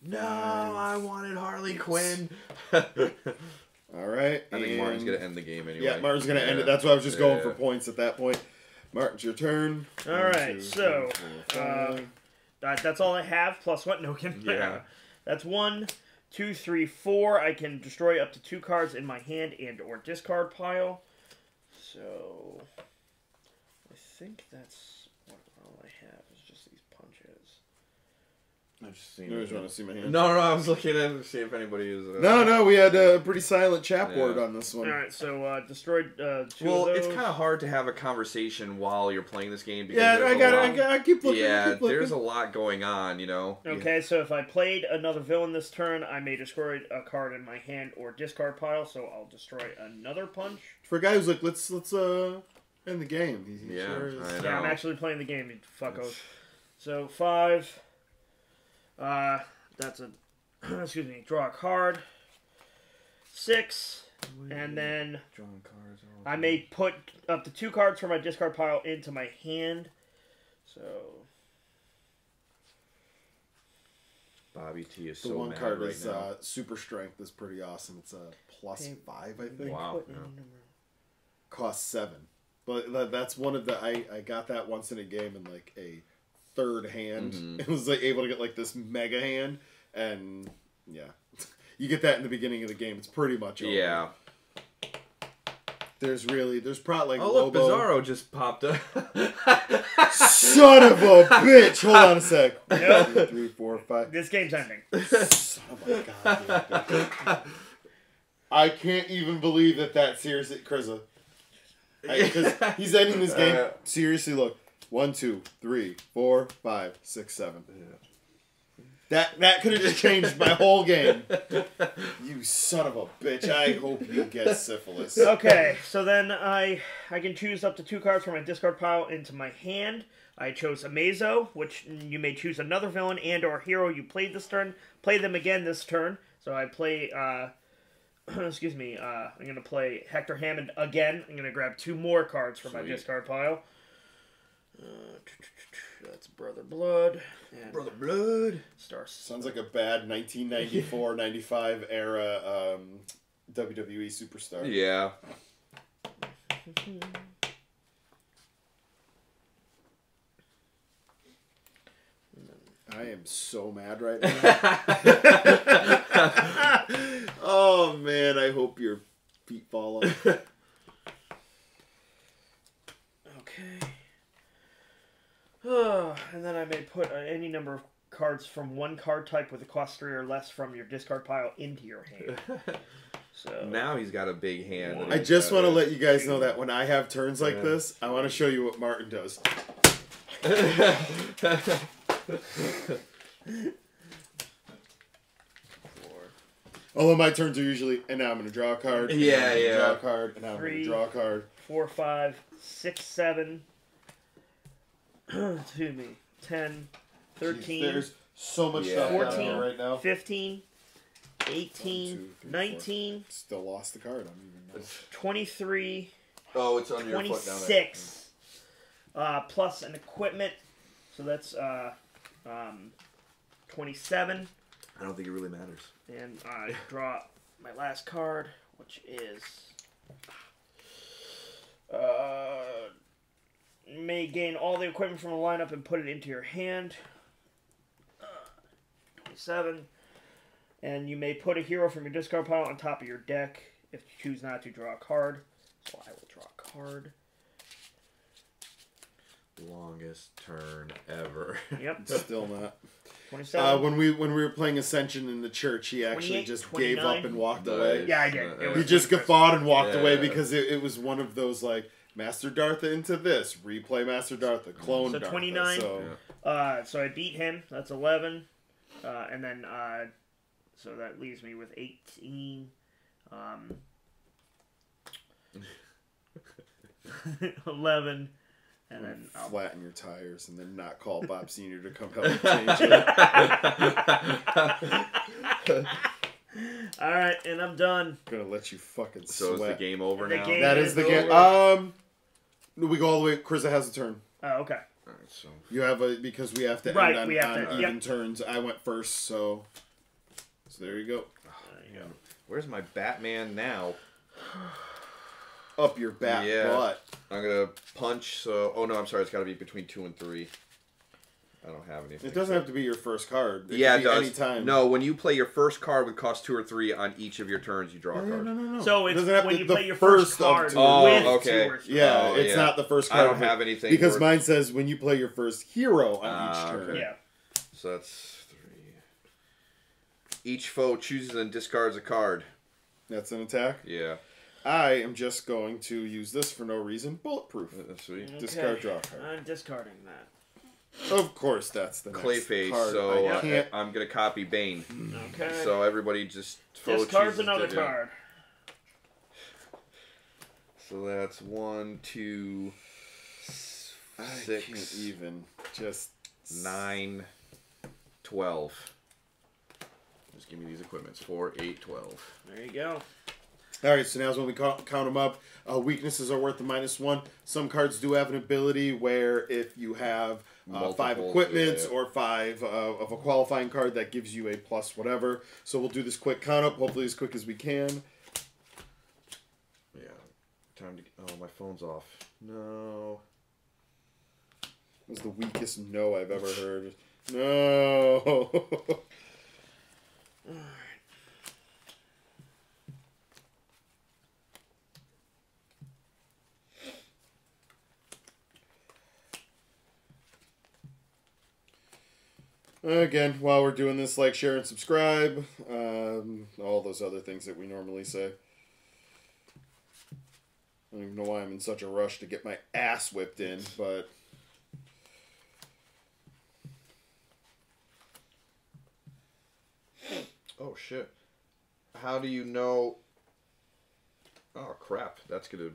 C: No, I wanted Harley Quinn.
B: Alright.
C: I think Martin's going to end the game anyway.
B: Yeah, Martin's going to end it. That's why I was just going for points at that point. Martin, it's your turn.
A: Alright, so... that's all I have, plus what? No, can
C: Yeah.
A: That's 1, 2, 3, 4. I can destroy up to 2 cards in my hand and or discard pile. So... I think that's all I have is just these punches.
C: I've just seen
B: You always want to see my hand?
C: No, I was looking at it to see if anybody is...
B: No, we had a pretty silent chat board on this one.
A: Alright, so destroyed 2 of
C: Well,
A: those.
C: it's kind of hard to have a conversation while you're playing this game because
B: I keep looking.
C: Yeah,
B: I keep looking.
C: there's a lot going on, you know.
A: Okay, so if I played another villain this turn, I may destroy a card in my hand or discard pile, so I'll destroy another punch.
B: For a guy who's like, let's end the game. He
C: Yeah,
B: sure is.
C: I know.
A: Yeah, I'm actually playing the game, you fuckos. So 5. That's a... excuse me, draw a card. 6. And then
C: Drawing cards.
A: I may put up to 2 cards from my discard pile into my hand. So...
C: Bobby T is
B: The
C: so
B: one
C: mad
B: card
C: right
B: is
C: now.
B: super strength is pretty awesome. It's a +5, I think.
C: Wow. Yeah.
B: Costs 7, but that's one of the I got that once in a game in like a third hand. It was like able to get like this mega hand, and yeah, you get that in the beginning of the game. It's pretty much over.
C: Yeah.
B: There's probably like
C: Oh look,
B: Lobo.
C: Bizarro just popped up.
B: Son of a bitch! Hold on a sec.
A: Yep.
B: 2, 3, 4, 5.
A: This game's ending.
B: Son of a goddamn. I can't even believe that seriously, Krista. Because he's ending this game. Seriously, look. 1, 2, 3, 4, 5, 6, 7. That could have just changed my whole game. You son of a bitch. I hope you get syphilis.
A: Okay, so then I can choose up to 2 cards from my discard pile into my hand. I chose Amazo, which you may choose another villain and or hero you played this turn. Play them again this turn. So I play, excuse me, I'm going to play Hector Hammond again. I'm going to grab 2 more cards from my discard pile. That's Brother Blood. And
C: Brother Blood.
B: Sounds like a bad 1994-95 era WWE superstar.
C: Yeah.
B: I am so mad right now. Oh man, I hope your feet fall off.
A: Okay. And then I may put any number of cards from one card type with a cost 3 or less from your discard pile into your hand. So
C: now he's got a big hand.
B: I just want to let you guys know that when I have turns like this, I want to show you what Martin does. Although my turns are usually, and now I'm going to draw a card.
C: Yeah, yeah.
B: Draw a card, and now I'm going to draw a card.
A: 4, 5, 6, 7. Excuse me. 10, 13.
B: Jeez, there's so much stuff
A: 14
B: right now.
A: 15, 18,
B: 1, 2, 3,
A: 19.
B: 4. Still lost the card. I don't even know.
A: 23.
C: Oh, it's on your foot down there.
A: 26. Plus an equipment. So that's 27.
C: I don't think it really matters.
A: And I draw my last card, which is may gain all the equipment from the lineup and put it into your hand. 27. And you may put a hero from your discard pile on top of your deck if you choose not to draw a card. So I will draw a card.
C: Longest turn ever.
A: Yep.
B: Still not.
A: 27.
B: When we were playing Ascension in the church, he actually
A: 28,
B: just
A: 29.
B: gave up and walked away.
A: Yeah, I did. It
B: He
A: was
B: just
A: like
B: guffawed and walked
C: Yeah.
B: away because it was one of those like Master Dartha into this, replay Master Dartha, clone
A: So
B: Dartha.
A: 29.
B: So
A: So I beat him. That's 11. And then, so that leaves me with 18. 11. And then I'll...
B: flatten your tires and then not call Bob Senior to come help you change it.
A: All right, and I'm done.
B: Gonna let you fucking
C: So
B: sweat.
C: is the game over
A: The
C: now?
A: game
B: That is the game.
A: over.
B: We go all the way. Krista has a turn.
A: Oh, okay.
C: All right, so
B: You have a because we have to
A: Right,
B: end
A: we have
B: on
A: to-
B: even
A: yep.
B: turns. I went first, so there you go.
A: There you go.
C: where's my Batman now?
B: Up your bat butt.
C: I'm gonna punch. So, oh no, I'm sorry. It's got to be between 2 and 3. I don't have anything.
B: It doesn't have to be your first card.
C: Yeah,
B: can
C: it
B: be
C: does.
B: Anytime.
C: No, when you play your first card with cost 2 or 3 on each of your turns, you draw a card.
B: No.
A: So
B: It
A: it's
B: doesn't have
A: when
B: to-
A: you
B: the
A: play your
B: first
A: first
B: of
A: card
B: two.
C: Oh,
A: with
C: okay.
A: 2 or 3.
B: Yeah,
C: Oh,
B: it's
C: yeah.
B: not the first
C: I
B: card.
C: don't have anything
B: because
C: worth-
B: mine says when you play your first hero on each turn.
C: okay.
A: Yeah.
C: So that's 3. Each foe chooses and discards a card.
B: That's an attack.
C: Yeah.
B: I am just going to use this for no reason. Bulletproof.
C: That's sweet.
A: Okay.
B: Discard, draw card.
A: I'm discarding that.
B: Of course, that's the next
C: Clayface.
B: card.
C: So
B: I can't.
C: I'm gonna copy Bane.
A: Okay.
C: So everybody just
A: Discards
C: chooses
A: another
C: to-
A: card.
C: So that's 1, 2,
B: I
C: 6,
B: can't even. Just
C: 9, 12. Just give me these equipments. 4, 8, 12.
A: There you go.
B: All right, so now's when we count them up. Weaknesses are worth a -1. Some cards do have an ability where if you have 5
C: Multiples,
B: equipments
C: yeah.
B: or 5 of a qualifying card, that gives you a plus whatever. So we'll do this quick count up, hopefully as quick as we can.
C: Yeah. Time to. Oh, my phone's off. No.
B: It was the weakest no I've ever heard. No. Again, while we're doing this, like, share, and subscribe. All those other things that we normally say. I don't even know why I'm in such a rush to get my ass whipped in, but...
C: Oh, shit. How do you know... Oh, crap. That's going to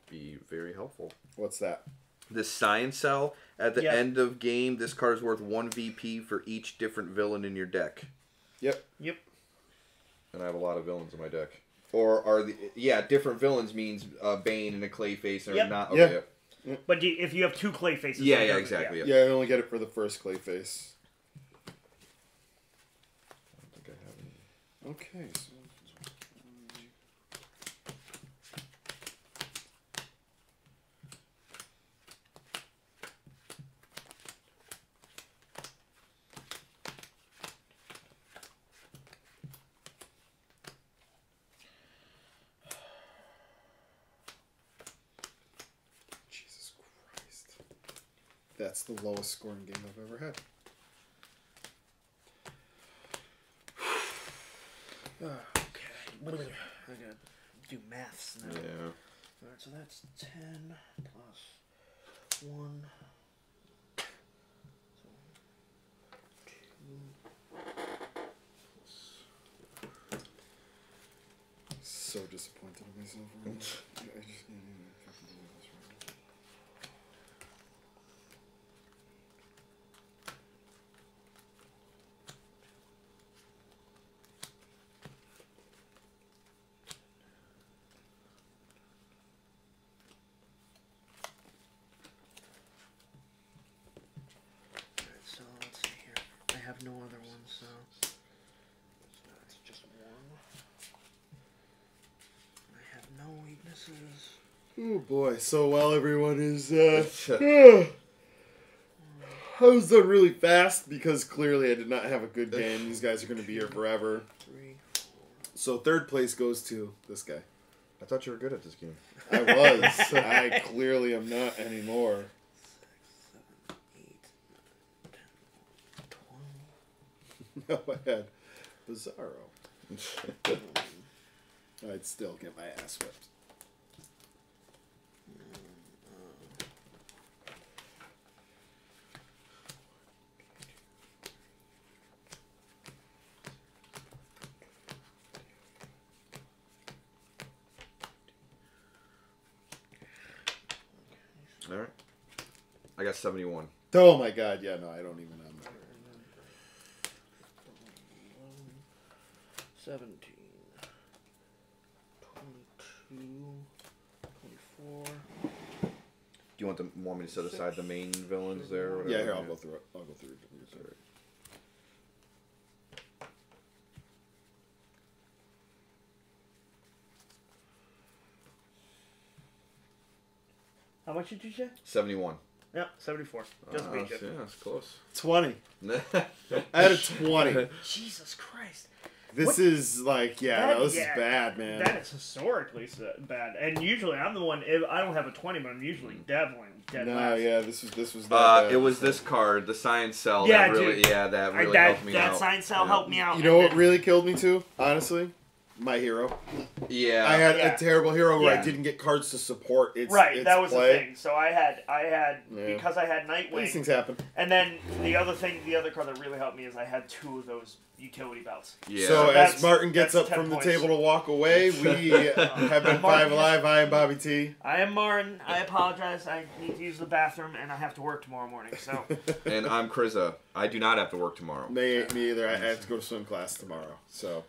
C: be very helpful.
B: What's that?
C: The Science Cell. At the
A: Yep.
C: end of game, this card is worth 1 VP for each different villain in your deck.
B: Yep.
A: Yep.
C: And I have a lot of villains in my deck. Or are the... Yeah, different villains means Bane and a Clayface or
A: Yep.
C: not...
B: Yeah.
C: Okay,
A: But if you have 2 clay faces...
C: Yeah,
A: then
C: yeah,
A: it doesn't-
C: exactly. Yeah.
B: Yeah, I only get it for the first Clayface.
C: I don't think I have any...
B: Okay, so... Jesus Christ. That's the lowest scoring game I've ever had.
A: Okay. I gotta do maths now.
C: Yeah.
A: Alright, so that's 10 plus 1.
B: So disappointed in myself. I just can't even fucking believe this right
A: Alright, so let's see here. I have no other ones, so that's just 1. I have no weaknesses.
B: Oh boy, so while everyone is I was done really fast because clearly I did not have a good game. These guys are going to be here forever.
A: 3, 4.
B: So third place goes to this guy.
C: I thought you were good at this game.
B: I was. I clearly am not anymore.
A: 6, 7, 8, 9, 10, 12.
B: No, I had Bizarro. I'd still get my ass whipped.
C: All right. I got 71.
B: Oh my god, yeah, no, I don't even know.
A: 17, 22, 24.
C: Do you want me to set aside the main villains there? Or whatever?
B: Yeah, here, I'll go through it. I'll go through it. Sorry.
A: How much did you say?
C: 71.
A: Yeah, 74. Just beat you.
C: Yeah, that's close.
B: 20. I had a 20.
A: Jesus Christ.
B: This
A: What?
B: is like, yeah,
A: That-
B: no, this
A: yeah,
B: is bad, man.
A: That is historically bad. And usually I'm the one, if I don't have a 20, but I'm usually definitely dead
B: No,
A: last.
B: yeah, this was not bad.
C: It was this card, the Science Cell.
A: Yeah,
C: that really,
A: dude.
C: that really helped me
A: that
C: out.
A: Science Cell helped me out.
B: You know what really killed me too, honestly? My hero.
C: Yeah.
B: I had
A: Yeah.
B: a terrible hero where
A: Yeah.
B: I didn't get cards to support its
A: Right,
B: its
A: that was
B: play.
A: the thing. So I had
B: Yeah.
A: because I had
B: These
A: Nightwing,
B: things happen.
A: and then the other card that really helped me is I had 2 of those utility belts.
C: Yeah.
B: So
A: that's-
B: as Martin gets
A: that's
B: up
A: 10
B: from the
A: points.
B: table to walk away, we have been
A: Martin
B: 5Alive. I am Bobby T.
A: I am Martin. I apologize. I need to use the bathroom, and I have to work tomorrow morning. So
C: And I'm Kriza. I do not have to work tomorrow.
B: Me either. I have to go to swim class tomorrow. So,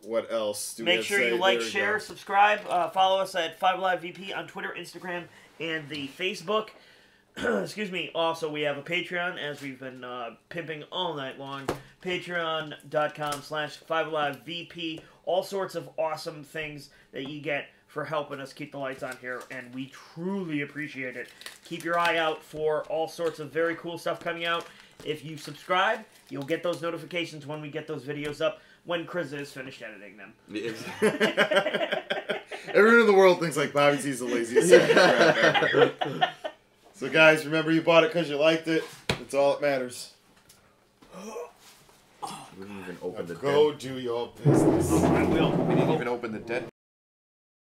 B: what else do we
A: make
B: have
A: sure
B: to say?
A: you like,
B: There we
A: share,
B: go.
A: subscribe. Follow us at 5Alive VP on Twitter, Instagram, and the Facebook. Excuse me. Also, we have a Patreon, as we've been pimping all night long. Patreon.com/5AliveVP. All sorts of awesome things that you get for helping us keep the lights on here, and we truly appreciate it. Keep your eye out for all sorts of very cool stuff coming out. If you subscribe, you'll get those notifications when we get those videos up, when Chris is finished editing them.
B: Everyone in the world thinks like Bobby T's the laziest crap ever. So guys, remember you bought it because you liked it. That's all that matters.
C: We didn't even open the
B: Go
C: dead.
B: do your business.
A: I will.
C: We didn't even open the dead